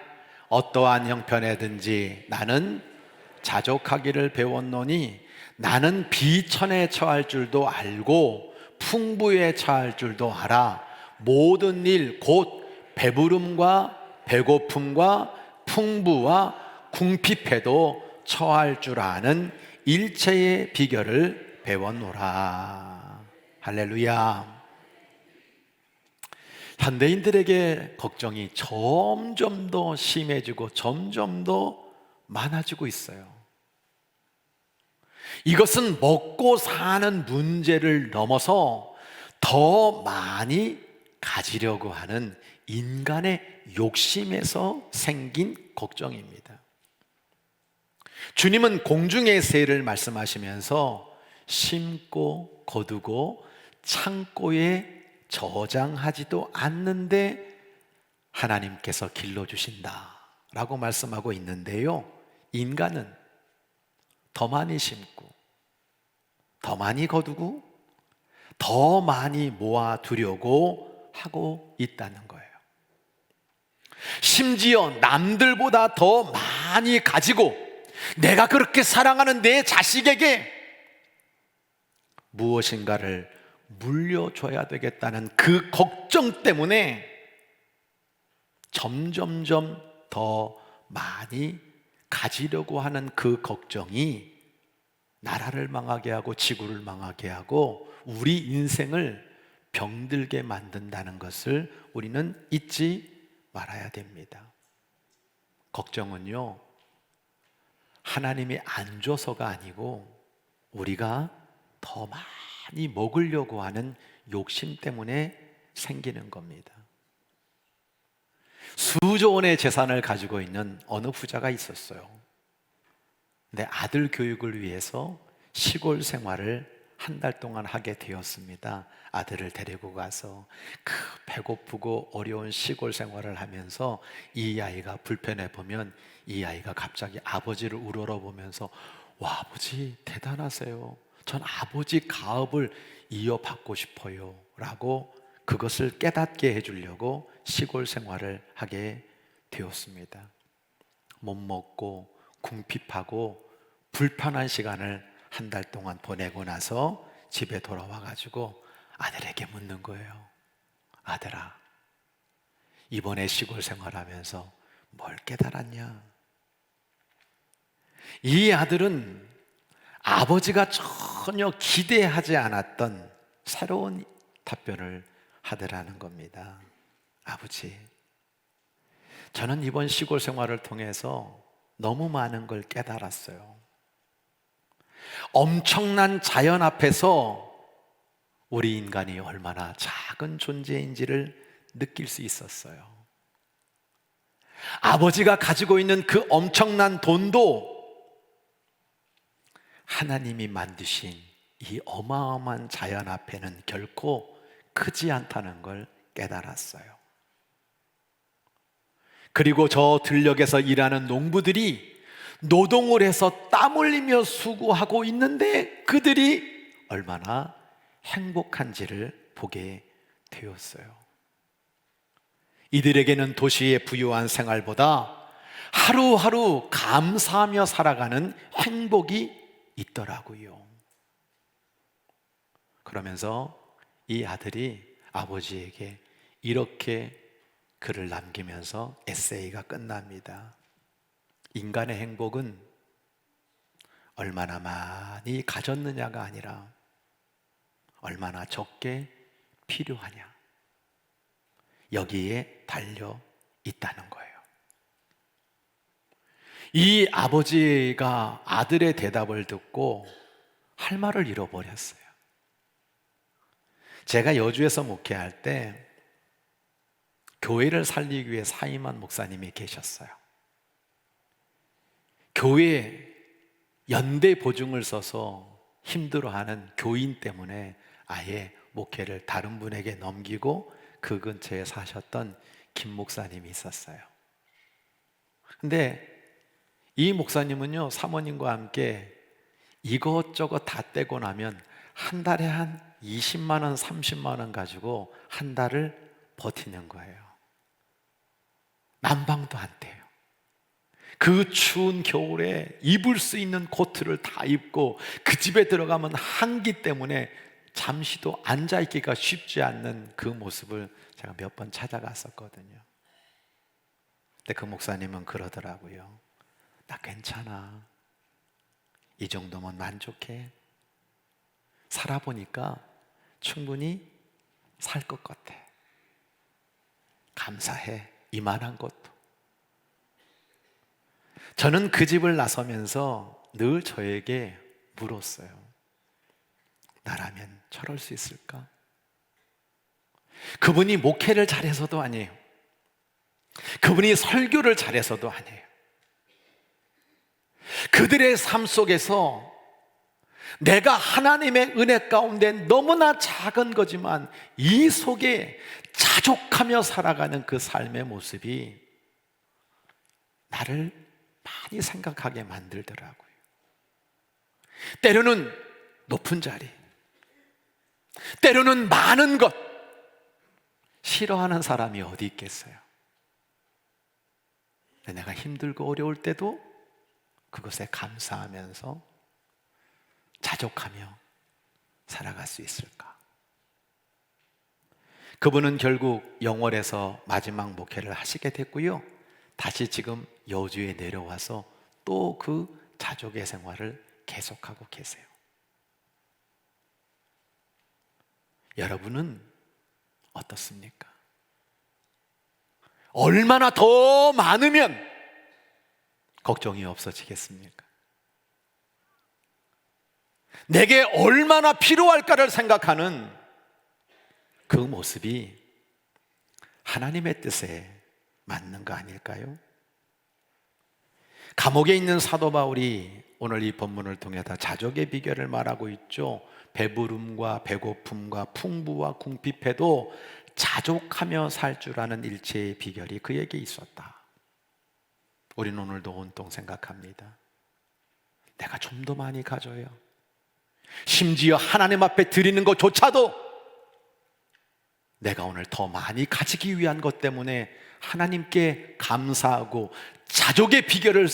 어떠한 형편에든지 나는 자족하기를 배웠노니 나는 비천에 처할 줄도 알고 풍부에 처할 줄도 알아. 모든 일 곧 배부름과 배고픔과 풍부와 궁핍해도 처할 줄 아는 일체의 비결을 배웠노라. 할렐루야. 현대인들에게 걱정이 점점 더 심해지고 점점 더 많아지고 있어요. 이것은 먹고 사는 문제를 넘어서 더 많이 가지려고 하는 인간의 욕심에서 생긴 걱정입니다. 주님은 공중의 새를 말씀하시면서 심고 거두고 창고에 저장하지도 않는데 하나님께서 길러주신다 라고 말씀하고 있는데요, 인간은 더 많이 심고 더 많이 거두고 더 많이 모아두려고 하고 있다는 거예요. 심지어 남들보다 더 많이 가지고 내가 그렇게 사랑하는 내 자식에게 무엇인가를 물려줘야 되겠다는 그 걱정 때문에 점점점 더 많이 가지려고 하는 그 걱정이 나라를 망하게 하고 지구를 망하게 하고 우리 인생을 병들게 만든다는 것을 우리는 잊지 말아야 됩니다. 걱정은요, 하나님이 안 줘서가 아니고 우리가 더 많이 먹으려고 하는 욕심 때문에 생기는 겁니다. 수조 원의 재산을 가지고 있는 어느 부자가 있었어요. 근데 아들 교육을 위해서 시골 생활을 한 달 동안 하게 되었습니다. 아들을 데리고 가서 그 배고프고 어려운 시골 생활을 하면서 이 아이가 불편해 보면 이 아이가 갑자기 아버지를 우러러보면서 와, 아버지 대단하세요. 전 아버지 가업을 이어받고 싶어요 라고 그것을 깨닫게 해주려고 시골 생활을 하게 되었습니다. 못 먹고 궁핍하고 불편한 시간을 한 달 동안 보내고 나서 집에 돌아와 가지고 아들에게 묻는 거예요. 아들아, 이번에 시골 생활하면서 뭘 깨달았냐? 이 아들은 아버지가 전혀 기대하지 않았던 새로운 답변을 하더라는 겁니다. 아버지, 저는 이번 시골 생활을 통해서 너무 많은 걸 깨달았어요. 엄청난 자연 앞에서 우리 인간이 얼마나 작은 존재인지를 느낄 수 있었어요. 아버지가 가지고 있는 그 엄청난 돈도 하나님이 만드신 이 어마어마한 자연 앞에는 결코 크지 않다는 걸 깨달았어요. 그리고 저 들녘에서 일하는 농부들이 노동을 해서 땀 흘리며 수고하고 있는데 그들이 얼마나 행복한지를 보게 되었어요. 이들에게는 도시의 부유한 생활보다 하루하루 감사하며 살아가는 행복이 있더라고요. 그러면서 이 아들이 아버지에게 이렇게 글을 남기면서 에세이가 끝납니다. 인간의 행복은 얼마나 많이 가졌느냐가 아니라 얼마나 적게 필요하냐, 여기에 달려 있다는 거예요. 이 아버지가 아들의 대답을 듣고 할 말을 잃어버렸어요. 제가 여주에서 목회할 때 교회를 살리기 위해 사임한 목사님이 계셨어요. 교회 연대 보증을 써서 힘들어하는 교인 때문에 아예 목회를 다른 분에게 넘기고 그 근처에 사셨던 김 목사님이 있었어요. 근데 이 목사님은요, 사모님과 함께 이것저것 다 떼고 나면 한 달에 한 20만 원, 30만 원 가지고 한 달을 버티는 거예요. 난방도 안 돼요. 그 추운 겨울에 입을 수 있는 코트를 다 입고 그 집에 들어가면 한기 때문에 잠시도 앉아있기가 쉽지 않는 그 모습을 제가 몇 번 찾아갔었거든요. 근데 그 목사님은 그러더라고요. 나 괜찮아. 이 정도면 만족해. 살아보니까 충분히 살 것 같아. 감사해. 이만한 것도. 저는 그 집을 나서면서 늘 저에게 물었어요. 나라면 저럴 수 있을까? 그분이 목회를 잘해서도 아니에요. 그분이 설교를 잘해서도 아니에요. 그들의 삶 속에서 내가 하나님의 은혜 가운데 너무나 작은 거지만 이 속에 자족하며 살아가는 그 삶의 모습이 나를 많이 생각하게 만들더라고요. 때로는 높은 자리, 때로는 많은 것, 싫어하는 사람이 어디 있겠어요? 내가 힘들고 어려울 때도 그것에 감사하면서 자족하며 살아갈 수 있을까? 그분은 결국 영월에서 마지막 목회를 하시게 됐고요, 다시 지금 여주에 내려와서 또 그 자족의 생활을 계속하고 계세요. 여러분은 어떻습니까? 얼마나 더 많으면 걱정이 없어지겠습니까? 내게 얼마나 필요할까를 생각하는 그 모습이 하나님의 뜻에 맞는 거 아닐까요? 감옥에 있는 사도 바울이 오늘 이 본문을 통해 다 자족의 비결을 말하고 있죠. 배부름과 배고픔과 풍부와 궁핍해도 자족하며 살 줄 아는 일체의 비결이 그에게 있었다. 우리는 오늘도 온통 생각합니다. 내가 좀 더 많이 가져야, 심지어 하나님 앞에 드리는 것조차도 내가 오늘 더 많이 가지기 위한 것 때문에 하나님께 감사하고 자족의 비결을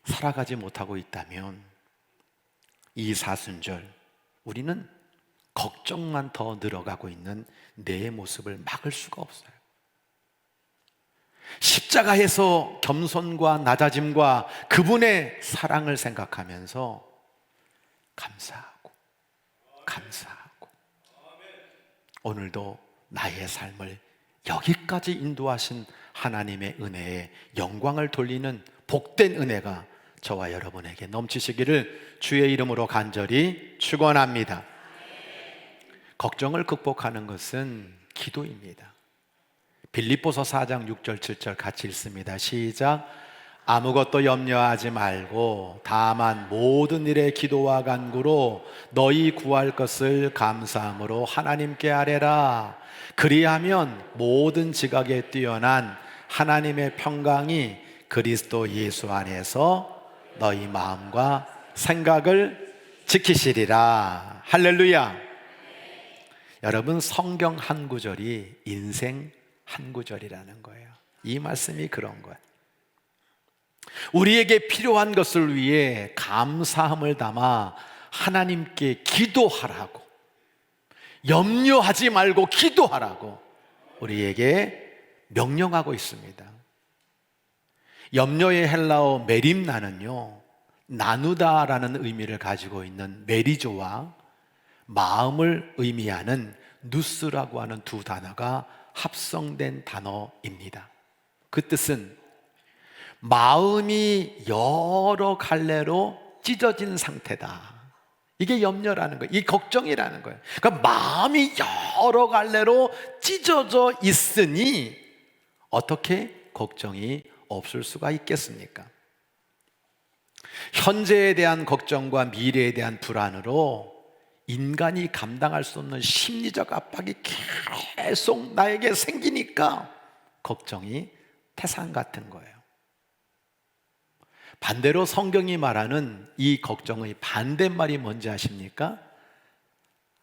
살아가지 못하고 있다면 이 사순절 우리는 걱정만 더 늘어가고 있는 내 모습을 막을 수가 없어요. 십자가에서 겸손과 낮아짐과 그분의 사랑을 생각하면서 감사하고 오늘도 나의 삶을 여기까지 인도하신 하나님의 은혜에 영광을 돌리는 복된 은혜가 저와 여러분에게 넘치시기를 주의 이름으로 간절히 축원합니다. 걱정을 극복하는 것은 기도입니다. 빌립보서 4장 6절 7절 같이 읽습니다. 시작. 아무것도 염려하지 말고 다만 모든 일에 기도와 간구로 너희 구할 것을 감사함으로 하나님께 아뢰라. 그리하면 모든 지각에 뛰어난 하나님의 평강이 그리스도 예수 안에서 너희 마음과 생각을 지키시리라. 할렐루야. 여러분, 성경 한 구절이 인생 한 구절이라는 거예요. 이 말씀이 그런 거예요. 우리에게 필요한 것을 위해 감사함을 담아 하나님께 기도하라고, 염려하지 말고 기도하라고 우리에게 명령하고 있습니다. 염려의 헬라어 메림나는요, 나누다라는 의미를 가지고 있는 메리조와 마음을 의미하는 누스라고 하는 두 단어가 합성된 단어입니다. 그 뜻은 마음이 여러 갈래로 찢어진 상태다. 이게 염려라는 거예요. 이 걱정이라는 거예요. 그러니까 마음이 여러 갈래로 찢어져 있으니 어떻게 걱정이 없을 수가 있겠습니까? 현재에 대한 걱정과 미래에 대한 불안으로 인간이 감당할 수 없는 심리적 압박이 계속 나에게 생기니까 걱정이 태산 같은 거예요. 반대로 성경이 말하는 이 걱정의 반대말이 뭔지 아십니까?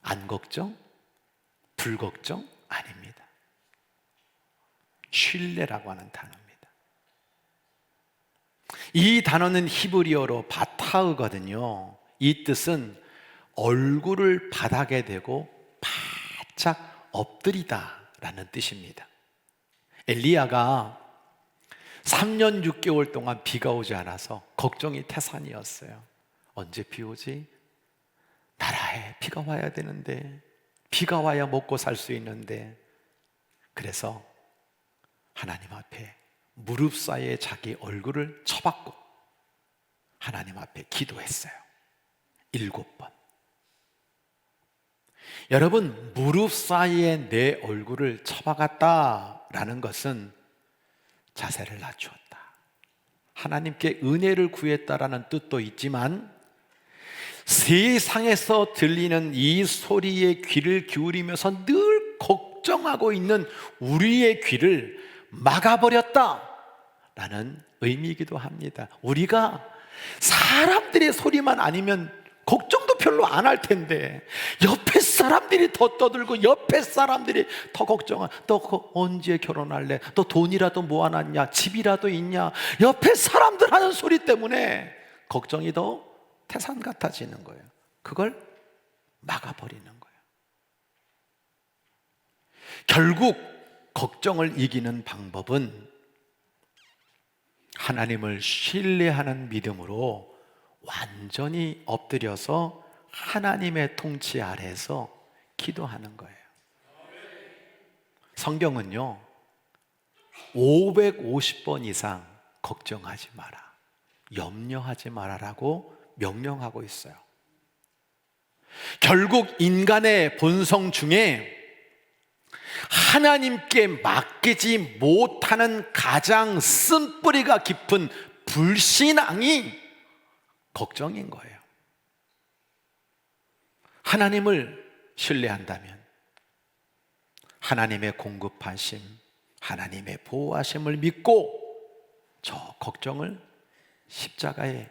안 걱정, 불걱정 아닙니다. 신뢰라고 하는 단어입니다. 이 단어는 히브리어로 바타흐거든요. 이 뜻은 얼굴을 바닥에 대고 바짝 엎드리다 라는 뜻입니다. 엘리야가 3년 6개월 동안 비가 오지 않아서 걱정이 태산이었어요. 언제 비 오지? 나라에 비가 와야 되는데, 비가 와야 먹고 살 수 있는데. 그래서 하나님 앞에 무릎 사이에 자기 얼굴을 쳐박고 하나님 앞에 기도했어요. 7번. 여러분, 무릎 사이에 내 얼굴을 쳐박았다라는 것은 자세를 낮추었다, 하나님께 은혜를 구했다라는 뜻도 있지만, 세상에서 들리는 이 소리에 귀를 기울이면서 늘 걱정하고 있는 우리의 귀를 막아버렸다라는 의미이기도 합니다. 우리가 사람들의 소리만 아니면 걱정도 별로 안 할 텐데 옆에 사람들이 더 떠들고 옆에 사람들이 더 걱정한, 너 언제 결혼할래? 너 돈이라도 모아놨냐? 집이라도 있냐? 옆에 사람들 하는 소리 때문에 걱정이 더 태산 같아지는 거예요. 그걸 막아버리는 거예요. 결국 걱정을 이기는 방법은 하나님을 신뢰하는 믿음으로 완전히 엎드려서 하나님의 통치 아래에서 기도하는 거예요. 성경은요 550번 이상 걱정하지 마라, 염려하지 마라라고 명령하고 있어요. 결국 인간의 본성 중에 하나님께 맡기지 못하는 가장 쓴뿌리가 깊은 불신앙이 걱정인 거예요. 하나님을 신뢰한다면 하나님의 공급하심, 하나님의 보호하심을 믿고 저 걱정을 십자가에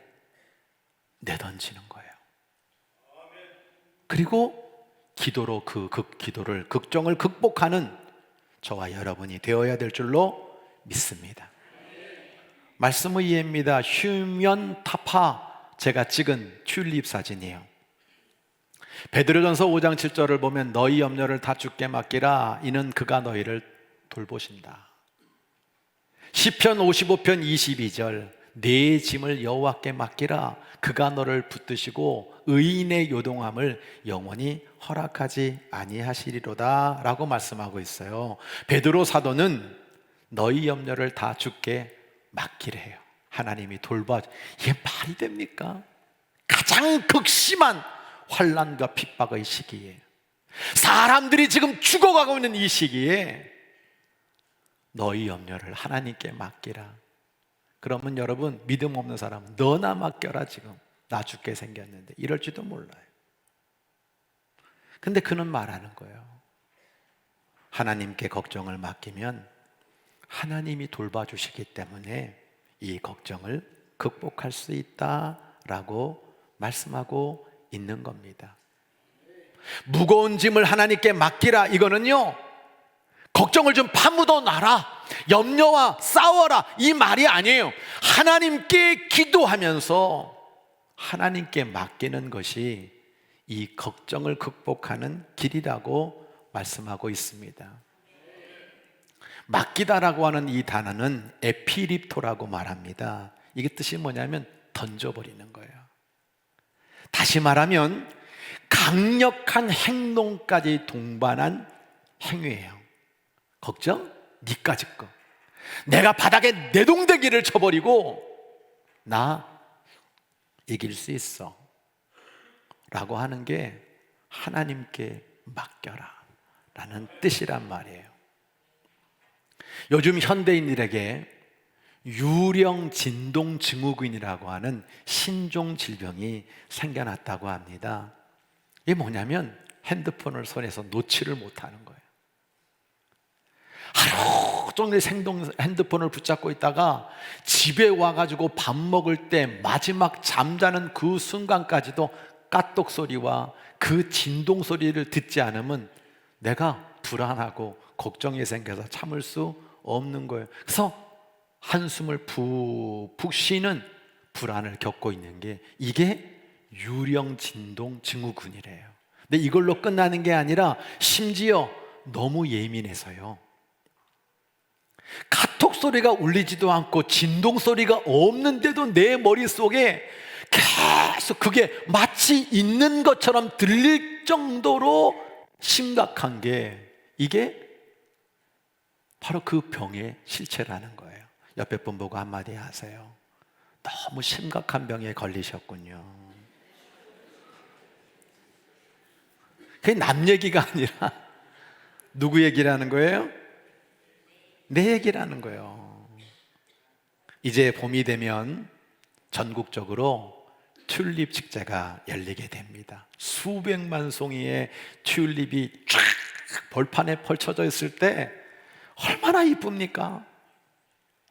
내던지는 거예요. 그리고 기도로 기도를, 걱정을 극복하는 저와 여러분이 되어야 될 줄로 믿습니다. 말씀의 이해입니다. 휴면 타파, 제가 찍은 튤립 사진이에요. 베드로전서 5장 7절을 보면 너희 염려를 다 주께 맡기라, 이는 그가 너희를 돌보신다. 시편 55편 22절 내 짐을 여호와께 맡기라, 그가 너를 붙드시고 의인의 요동함을 영원히 허락하지 아니하시리로다 라고 말씀하고 있어요. 베드로 사도는 너희 염려를 다 주께 맡기래요. 하나님이 돌봐. 이게 말이 됩니까? 가장 극심한 환난과 핍박의 시기에, 사람들이 지금 죽어가고 있는 이 시기에 너희 염려를 하나님께 맡기라. 그러면 여러분, 믿음 없는 사람은 너나 맡겨라, 지금 나 죽게 생겼는데, 이럴지도 몰라요. 근데 그는 말하는 거예요. 하나님께 걱정을 맡기면 하나님이 돌봐주시기 때문에 이 걱정을 극복할 수 있다라고 말씀하고 있는 겁니다. 무거운 짐을 하나님께 맡기라, 이거는요 걱정을 좀 파묻어 놔라, 염려와 싸워라, 이 말이 아니에요. 하나님께 기도하면서 하나님께 맡기는 것이 이 걱정을 극복하는 길이라고 말씀하고 있습니다. 맡기다라고 하는 이 단어는 에피립토라고 말합니다. 이게 뜻이 뭐냐면 던져버리는 거예요. 다시 말하면 강력한 행동까지 동반한 행위예요. 걱정? 니까짓 거. 내가 바닥에 내동댕이를 쳐버리고 나 이길 수 있어 라고 하는 게 하나님께 맡겨라 라는 뜻이란 말이에요. 요즘 현대인들에게 유령 진동 증후군이라고 하는 신종 질병이 생겨났다고 합니다. 이게 뭐냐면 핸드폰을 손에서 놓지를 못하는 거예요. 하루 종일 핸드폰을 붙잡고 있다가 집에 와가지고 밥 먹을 때 마지막 잠자는 그 순간까지도 까똑 소리와 그 진동 소리를 듣지 않으면 내가 불안하고 걱정이 생겨서 참을 수 없는 거예요. 그래서 한숨을 푹푹 쉬는 불안을 겪고 있는 게 이게 유령 진동 증후군이래요. 근데 이걸로 끝나는 게 아니라 심지어 너무 예민해서요, 카톡 소리가 울리지도 않고 진동 소리가 없는데도 내 머릿속에 계속 그게 마치 있는 것처럼 들릴 정도로 심각한 게 이게 바로 그 병의 실체라는 거예요. 옆에 분 보고 한마디 하세요. 너무 심각한 병에 걸리셨군요. 그게 남 얘기가 아니라 누구 얘기라는 거예요? 내 얘기라는 거예요. 이제 봄이 되면 전국적으로 튤립 축제가 열리게 됩니다. 수백만 송이의 튤립이 쫙 벌판에 펼쳐져 있을 때 얼마나 이쁩니까?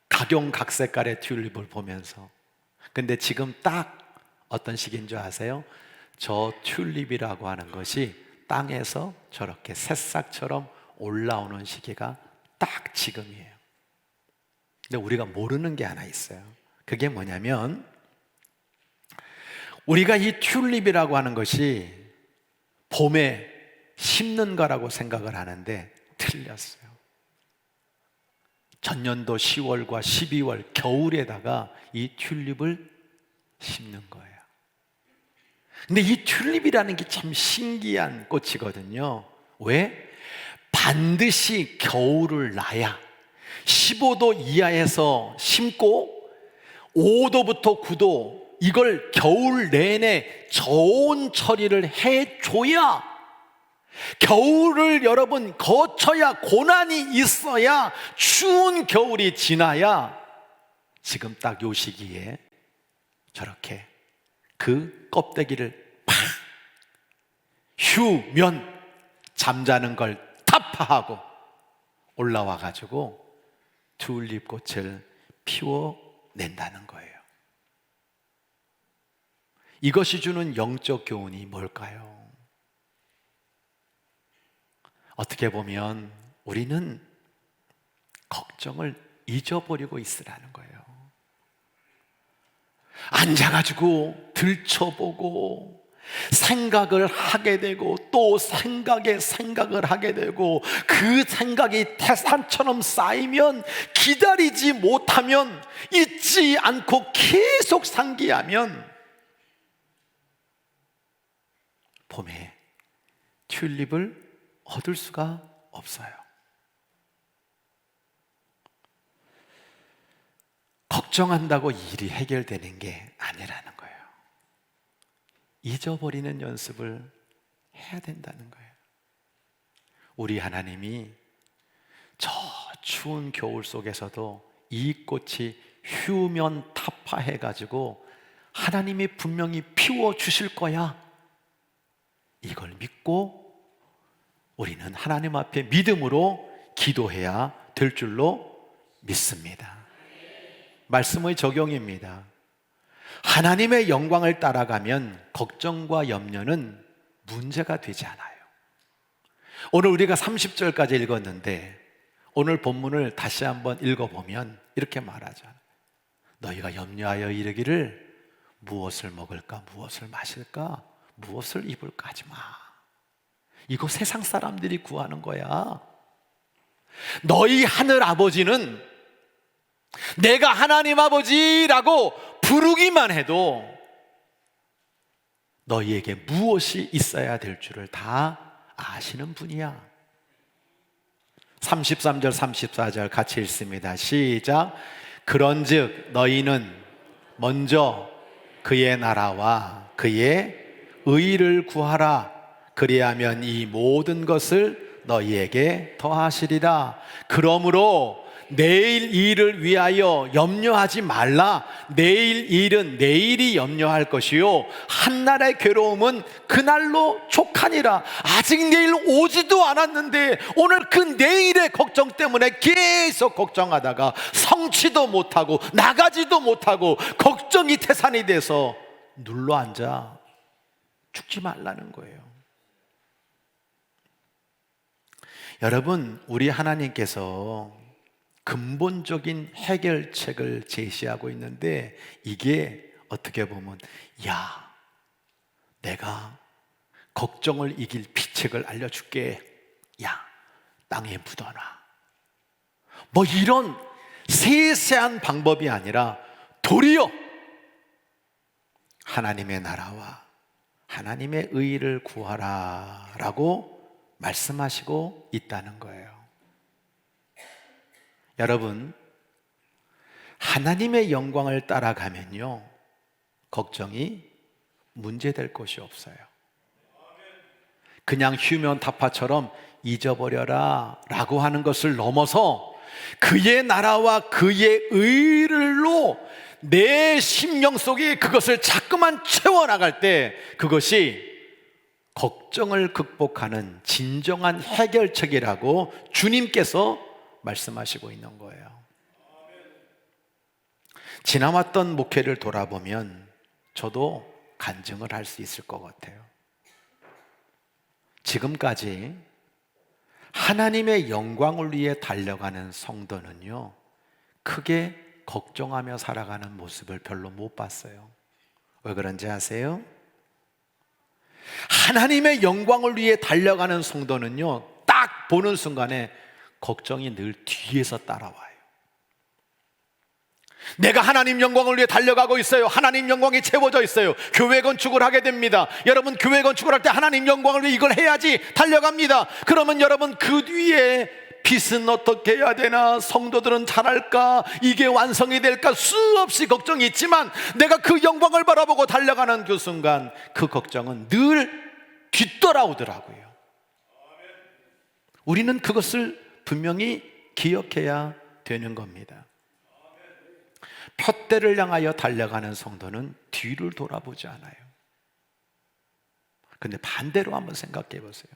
각용 각색깔의 튤립을 보면서 근데 지금 딱 어떤 시기인 줄 아세요? 저 튤립이라고 하는 것이 땅에서 저렇게 새싹처럼 올라오는 시기가 딱 지금이에요. 근데 우리가 모르는 게 하나 있어요. 그게 뭐냐면 우리가 이 튤립이라고 하는 것이 봄에 심는 거라고 생각을 하는데 틀렸어요. 전년도 10월과 12월 겨울에다가 이 튤립을 심는 거예요. 근데 이 튤립이라는 게 참 신기한 꽃이거든요. 왜? 반드시 겨울을 나야 15도 이하에서 심고 5도부터 9도 이걸 겨울 내내 저온 처리를 해줘야, 겨울을 여러분 거쳐야, 고난이 있어야, 추운 겨울이 지나야 지금 딱 요 시기에 저렇게 그 껍데기를 팍 휴면 잠자는 걸 타파하고 올라와 가지고 튤립꽃을 피워낸다는 거예요. 이것이 주는 영적 교훈이 뭘까요? 어떻게 보면 우리는 걱정을 잊어버리고 있으라는 거예요. 앉아가지고 들춰보고 생각을 하게 되고 또 생각을 하게 되고 그 생각이 태산처럼 쌓이면, 기다리지 못하면, 잊지 않고 계속 상기하면 봄에 튤립을 얻을 수가 없어요. 걱정한다고 일이 해결되는 게 아니라는 거예요. 잊어버리는 연습을 해야 된다는 거예요. 우리 하나님이 저 추운 겨울 속에서도 이 꽃이 휴면 타파해가지고 하나님이 분명히 피워주실 거야, 이걸 믿고 우리는 하나님 앞에 믿음으로 기도해야 될 줄로 믿습니다. 말씀의 적용입니다. 하나님의 영광을 따라가면 걱정과 염려는 문제가 되지 않아요. 오늘 우리가 30절까지 읽었는데 오늘 본문을 다시 한번 읽어보면 이렇게 말하잖아요. 너희가 염려하여 이르기를 무엇을 먹을까, 무엇을 마실까, 무엇을 입을까 하지 마. 이거 세상 사람들이 구하는 거야. 너희 하늘 아버지는 내가 하나님 아버지라고 부르기만 해도 너희에게 무엇이 있어야 될 줄을 다 아시는 분이야. 33절 34절 같이 읽습니다. 시작. 그런즉 너희는 먼저 그의 나라와 그의 의를 구하라. 그리하면 이 모든 것을 너희에게 더하시리라. 그러므로 내일 일을 위하여 염려하지 말라. 내일 일은 내일이 염려할 것이요 한날의 괴로움은 그날로 족하니라. 아직 내일 오지도 않았는데 오늘 그 내일의 걱정 때문에 계속 걱정하다가 성취도 못하고 나가지도 못하고 걱정이 태산이 돼서 눌러앉아 죽지 말라는 거예요. 여러분, 우리 하나님께서 근본적인 해결책을 제시하고 있는데 이게 어떻게 보면 야, 내가 걱정을 이길 비책을 알려줄게. 야, 땅에 묻어놔. 뭐 이런 세세한 방법이 아니라 도리어 하나님의 나라와 하나님의 의를 구하라 라고 말씀하시고 있다는 거예요. 여러분, 하나님의 영광을 따라가면요 걱정이 문제될 것이 없어요. 그냥 휴면 타파처럼 잊어버려라 라고 하는 것을 넘어서 그의 나라와 그의 의를로 내 심령 속에 그것을 자꾸만 채워나갈 때 그것이 걱정을 극복하는 진정한 해결책이라고 주님께서 말씀하시고 있는 거예요. 지나왔던 목회를 돌아보면 저도 간증을 할 수 있을 것 같아요. 지금까지 하나님의 영광을 위해 달려가는 성도는요, 크게 걱정하며 살아가는 모습을 별로 못 봤어요. 왜 그런지 아세요? 하나님의 영광을 위해 달려가는 성도는요, 딱 보는 순간에 걱정이 늘 뒤에서 따라와요. 내가 하나님 영광을 위해 달려가고 있어요. 하나님 영광이 채워져 있어요. 교회 건축을 하게 됩니다. 여러분, 교회 건축을 할 때 하나님 영광을 위해 이걸 해야지 달려갑니다. 그러면 여러분, 그 뒤에 빚은 어떻게 해야 되나, 성도들은 잘할까, 이게 완성이 될까, 수없이 걱정이 있지만 내가 그 영광을 바라보고 달려가는 그 순간 그 걱정은 늘 뒤돌아오더라고요. 우리는 그것을 분명히 기억해야 되는 겁니다. 푯대를 향하여 달려가는 성도는 뒤를 돌아보지 않아요. 근데 반대로 한번 생각해 보세요.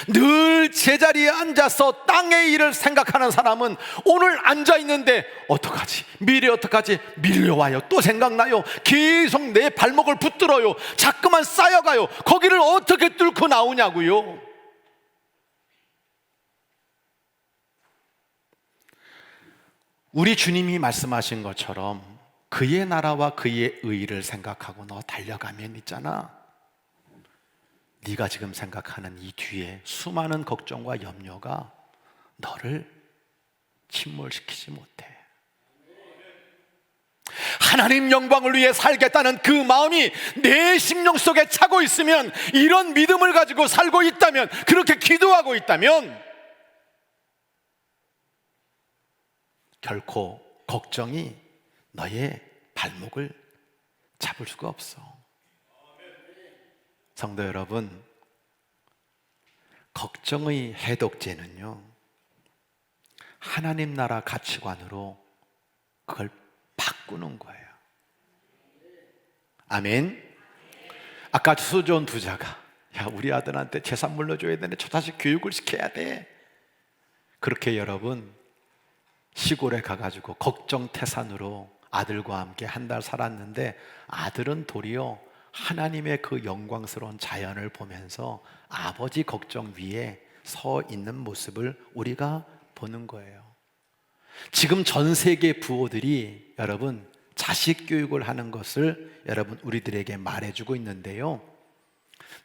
늘 제자리에 앉아서 땅의 일을 생각하는 사람은 오늘 앉아 있는데 어떡하지? 미래 어떡하지? 밀려와요. 또 생각나요. 계속 내 발목을 붙들어요. 자꾸만 쌓여가요. 거기를 어떻게 뚫고 나오냐고요. 우리 주님이 말씀하신 것처럼 그의 나라와 그의 의를 생각하고 너 달려가면 있잖아, 네가 지금 생각하는 이 뒤에 수많은 걱정과 염려가 너를 침몰시키지 못해. 하나님 영광을 위해 살겠다는 그 마음이 내 심령 속에 차고 있으면, 이런 믿음을 가지고 살고 있다면, 그렇게 기도하고 있다면 결코 걱정이 너의 발목을 잡을 수가 없어. 성도 여러분, 걱정의 해독제는요, 하나님 나라 가치관으로 그걸 바꾸는 거예요. 아멘. 아까 수조원 부자가, 야, 우리 아들한테 재산 물려줘야 되네, 저 자식 교육을 시켜야 돼. 그렇게 여러분, 시골에 가가지고 걱정태산으로 아들과 함께 한 달 살았는데, 아들은 도리어 하나님의 그 영광스러운 자연을 보면서 아버지 걱정 위에 서 있는 모습을 우리가 보는 거예요. 지금 전 세계 부호들이 여러분 자식 교육을 하는 것을 여러분 우리들에게 말해주고 있는데요,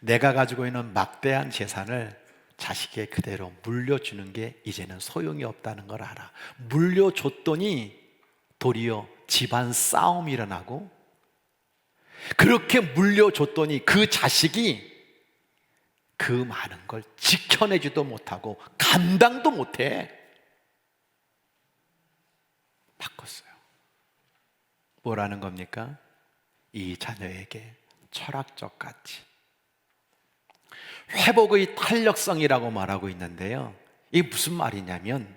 내가 가지고 있는 막대한 재산을 자식에 그대로 물려주는 게 이제는 소용이 없다는 걸 알아. 물려줬더니 도리어 집안 싸움이 일어나고, 그렇게 물려줬더니 그 자식이 그 많은 걸 지켜내지도 못하고 감당도 못해. 바꿨어요. 뭐라는 겁니까? 이 자녀에게 철학적 가치, 회복의 탄력성이라고 말하고 있는데요, 이게 무슨 말이냐면,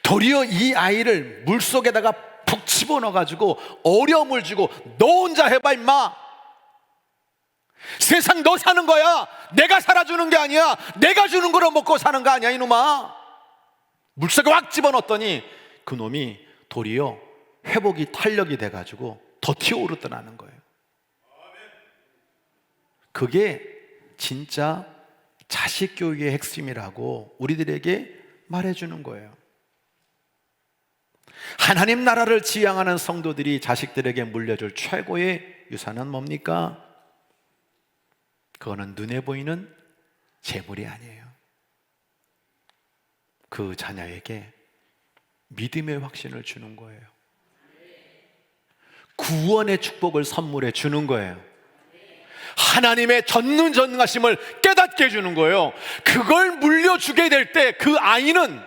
도리어 이 아이를 물속에다가 푹 집어넣어가지고 어려움을 주고, 너 혼자 해봐 임마, 세상 너 사는 거야, 내가 살아주는 게 아니야, 내가 주는 거로 먹고 사는 거 아니야 이놈아. 물속에 확 집어넣었더니 그 놈이 도리어 회복이 탄력이 돼가지고 더 튀어오르더라는 거예요. 그게 진짜 자식 교육의 핵심이라고 우리들에게 말해주는 거예요. 하나님 나라를 지향하는 성도들이 자식들에게 물려줄 최고의 유산은 뭡니까? 그거는 눈에 보이는 재물이 아니에요. 그 자녀에게 믿음의 확신을 주는 거예요. 구원의 축복을 선물해 주는 거예요. 하나님의 전능하심을 깨닫게 해주는 거예요. 그걸 물려주게 될 때 그 아이는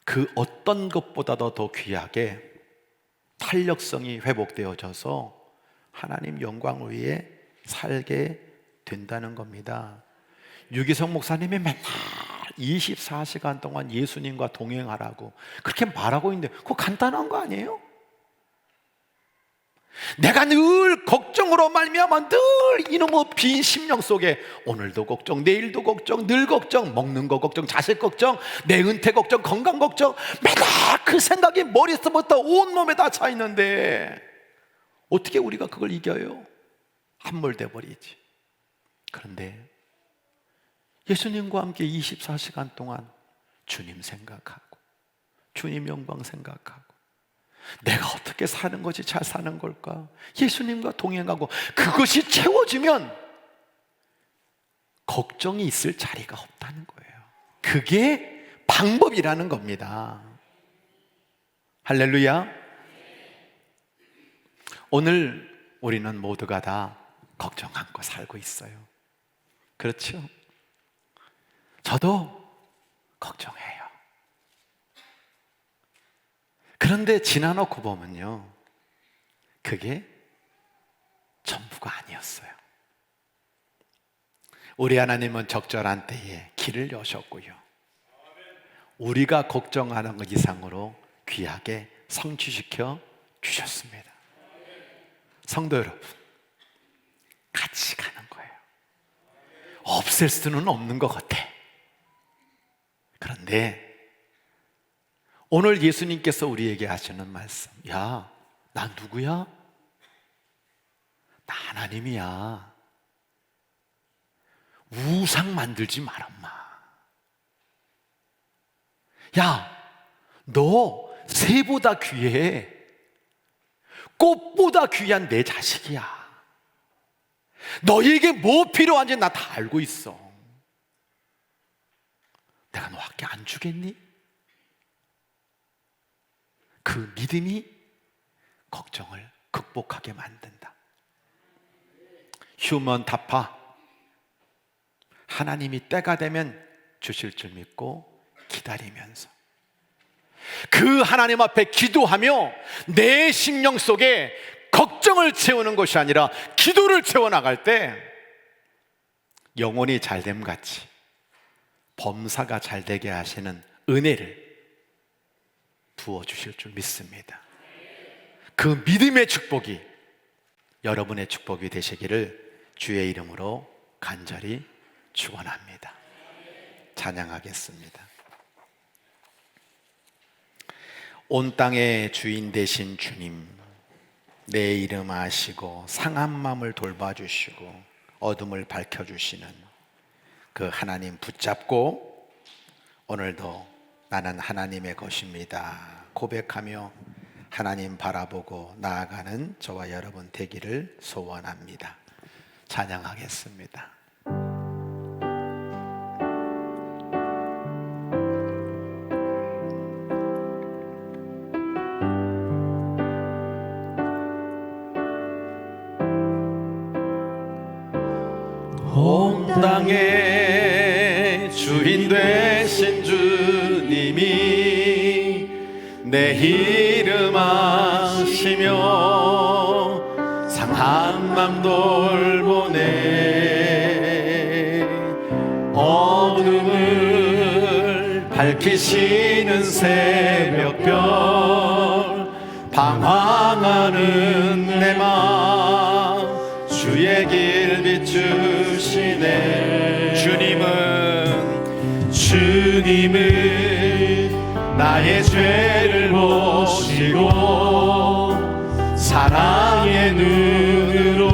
그 어떤 것보다도 더 귀하게 탄력성이 회복되어져서 하나님 영광을 위해 살게 된다는 겁니다. 유기성 목사님이 맨날 24시간 동안 예수님과 동행하라고 그렇게 말하고 있는데 그거 간단한 거 아니에요? 내가 늘 걱정으로 말미암아 늘 이놈의 빈 심령 속에 오늘도 걱정, 내일도 걱정, 늘 걱정, 먹는 거 걱정, 자식 걱정, 내 은퇴 걱정, 건강 걱정, 매달 그 생각이 머릿속부터 온몸에 다 차 있는데 어떻게 우리가 그걸 이겨요? 함몰돼 버리지. 그런데 예수님과 함께 24시간 동안 주님 생각하고 주님 영광 생각하고 내가 어떻게 사는 것이 잘 사는 걸까? 예수님과 동행하고 그것이 채워지면 걱정이 있을 자리가 없다는 거예요. 그게 방법이라는 겁니다. 할렐루야. 오늘 우리는 모두가 다 걱정 안고 살고 있어요. 그렇죠? 저도 걱정해요. 그런데 지나놓고 보면요, 그게 전부가 아니었어요. 우리 하나님은 적절한 때에 길을 여셨고요, 우리가 걱정하는 것 이상으로 귀하게 성취시켜 주셨습니다. 성도 여러분, 같이 가는 거예요. 없앨 수는 없는 것 같아. 그런데 오늘 예수님께서 우리에게 하시는 말씀, 야, 나 누구야? 나 하나님이야. 우상 만들지 마라, 엄마. 야, 너 새보다 귀해. 꽃보다 귀한 내 자식이야. 너에게 뭐 필요한지 나 다 알고 있어. 내가 너 학교 안 주겠니? 그 믿음이 걱정을 극복하게 만든다. 휴먼 타파, 하나님이 때가 되면 주실 줄 믿고 기다리면서 그 하나님 앞에 기도하며 내 심령 속에 걱정을 채우는 것이 아니라 기도를 채워나갈 때 영혼이 잘됨 같이 범사가 잘되게 하시는 은혜를 부어주실 줄 믿습니다. 그 믿음의 축복이 여러분의 축복이 되시기를 주의 이름으로 간절히 축원합니다. 찬양하겠습니다. 온 땅의 주인 되신 주님, 내 이름 아시고 상한 마음을 돌봐주시고 어둠을 밝혀주시는 그 하나님 붙잡고 오늘도 나는 하나님의 것입니다 고백하며 하나님 바라보고 나아가는 저와 여러분 되기를 소원합니다. 찬양하겠습니다. 온 땅의 주인 되신 주님이 내 이름 아시며 상한 맘 돌보네. 어둠을 밝히시는 새벽별 방황하는 내 맘 주의 길 비추시네. 주님은 나의 죄를 보시고 사랑의 눈으로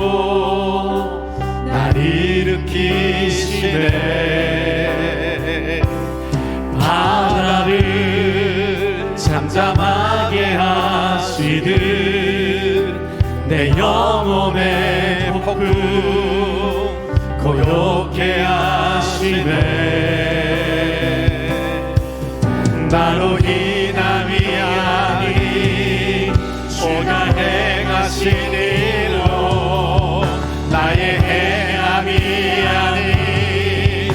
날 일으키시네. 바다를 잠잠하게 하시듯 내 영혼의 폭풍 고요케 하시네. 나로 인함이 아니 주가 행하신 일로 나의 행함이 아니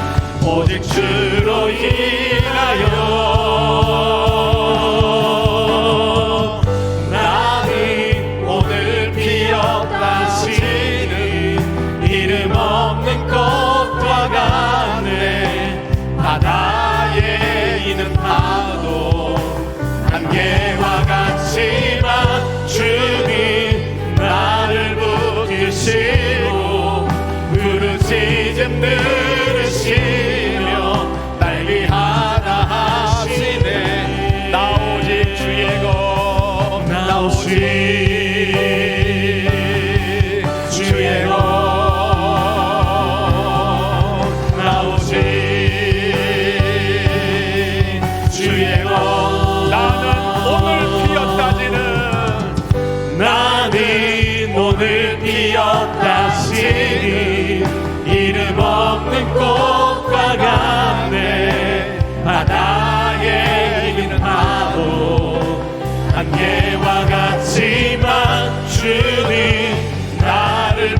오직 주로 인하여 나는 오늘 피었다시는 이름 없는 꽃과 같네. 바다에 있는 파도 안개와 같지만 주님 나 나는 오늘 피었다지는 나는 오늘 피었다시니 이름 없는 꽃과 같네. 바다에 있는 파도 안개와 같지만 주는 나를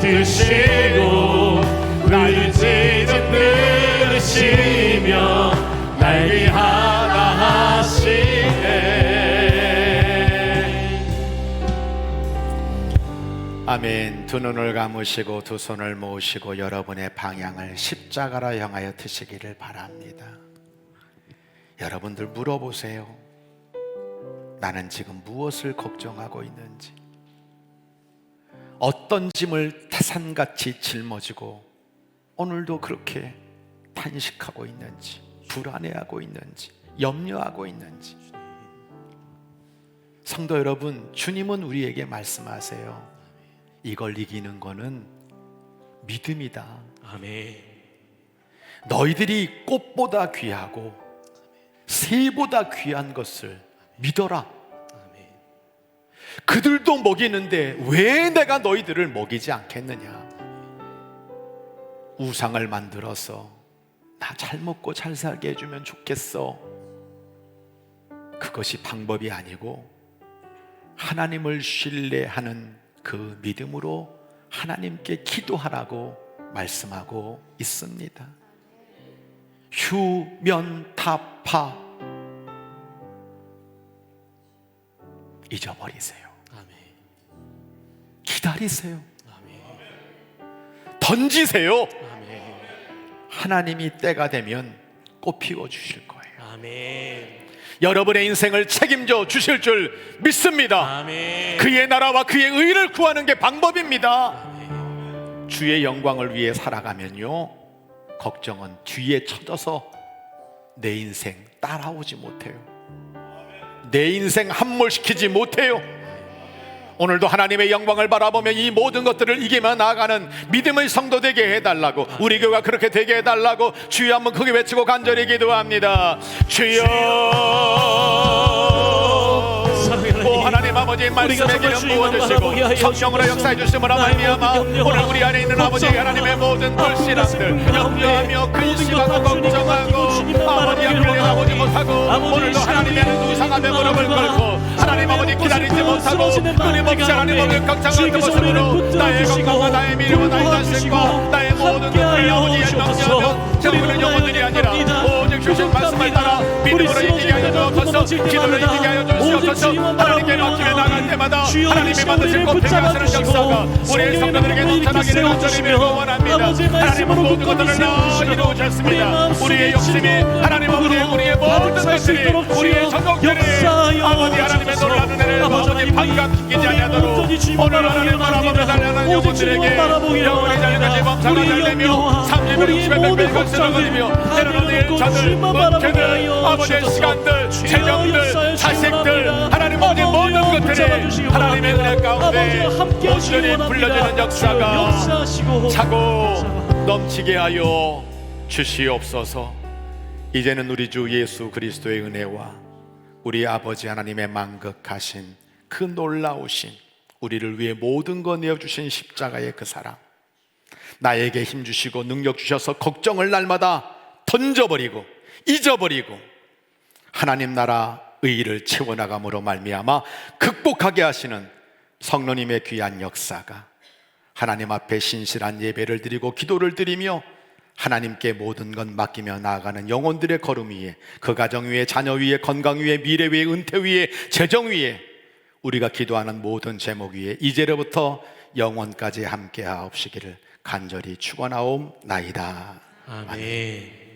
붙드시고 울지는 들으시며 날 위하다 하시네. 아멘. 두 눈을 감으시고 두 손을 모으시고 여러분의 방향을 십자가로 향하여 드시기를 바랍니다. 여러분들 물어보세요. 나는 지금 무엇을 걱정하고 있는지, 어떤 짐을 태산같이 짊어지고 오늘도 그렇게 탄식하고 있는지, 불안해하고 있는지, 염려하고 있는지. 성도 여러분, 주님은 우리에게 말씀하세요. 이걸 이기는 거는 믿음이다. 아멘. 너희들이 꽃보다 귀하고 새보다 귀한 것을 믿어라. 그들도 먹이는데 왜 내가 너희들을 먹이지 않겠느냐. 우상을 만들어서 나 잘 먹고 잘 살게 해주면 좋겠어. 그것이 방법이 아니고 하나님을 신뢰하는 그 믿음으로 하나님께 기도하라고 말씀하고 있습니다. 휴면타파 잊어버리세요. 아멘. 기다리세요. 아멘. 던지세요. 아멘. 하나님이 때가 되면 꽃 피워 주실 거예요. 아멘. 여러분의 인생을 책임져 주실 줄 믿습니다. 아멘. 그의 나라와 그의 의를 구하는 게 방법입니다. 주의 영광을 위해 살아가면요, 걱정은 뒤에 쳐져서 내 인생 따라오지 못해요. 내 인생 함몰시키지 못해요. 오늘도 하나님의 영광을 바라보며 이 모든 것들을 이기며 나아가는 믿음의 성도 되게 해달라고, 우리 교회가 그렇게 되게 해달라고 주여 한번 크게 외치고 간절히 기도합니다. 주여, 오 하나님 아버지, 말씀의 기름 부어주시고 성령으로 역사해 주심으로 말미암아 오늘 우리 안에 있는 아버지 하나님의 모든 불신앙들, 염려하며 근심하고 걱정하고 아버지 앞을 나오지 못하고 오늘도 하나님의 우상 앞에 무릎을 꿇고 하나님 아버지 기다리지 못하고 끊임없이 하나님 아버지 걱정하는 모습으로 나의 건강과 나의 미래와 나의 자식과 나의 모든 것들을 아버지 연명하며 저리는 영혼들이 아니라 오직 주신 말씀을 따라 믿음으로 이기게 하여 주옵소서. 기도를 이기게 하여 주시옵소서. 하나님께 맡기며 나갈 때마다 하나님이 만드신 꽃피어가시는 역사가 우리의 성도들에게 나타나기를 간절히 원합니다. 하나님은 모든 것들을 다 이루어졌습니다. 우리의 욕심이 하나님 아버지, 우리의 모든 것들이, 우리의 전곡들이 아버지 하나님의 놀라는 은혜를 아버지 반갑시키지 않도록 오늘 하나님 바라보며 달려가는 영혼들에게 영혼이 달려가지 멈춰가 달리며 30일 60일 100일 것을 거두며 때로는 일자들, 은퇴들, 아버지의 시간들, 재정들, 자식들, 하나님 아버지 모든 것들이 하나님의 은혜 가운데 온전히 불려지는 역사가 차고 넘치게 하여 주시옵소서. 이제는 우리 주 예수 그리스도의 은혜와 우리 아버지 하나님의 만극하신 그 놀라우신, 우리를 위해 모든 것 내어주신 십자가의 그 사랑, 나에게 힘주시고 능력 주셔서 걱정을 날마다 던져버리고 잊어버리고 하나님 나라 의의를 채워나감으로 말미암아 극복하게 하시는 성령님의 귀한 역사가 하나님 앞에 신실한 예배를 드리고 기도를 드리며 하나님께 모든 것 맡기며 나아가는 영혼들의 걸음 위에, 그 가정 위에, 자녀 위에, 건강 위에, 미래 위에, 은퇴 위에, 재정 위에, 우리가 기도하는 모든 제목 위에 이제로부터 영원까지 함께 하옵시기를 간절히 축원하옵나이다. 아멘.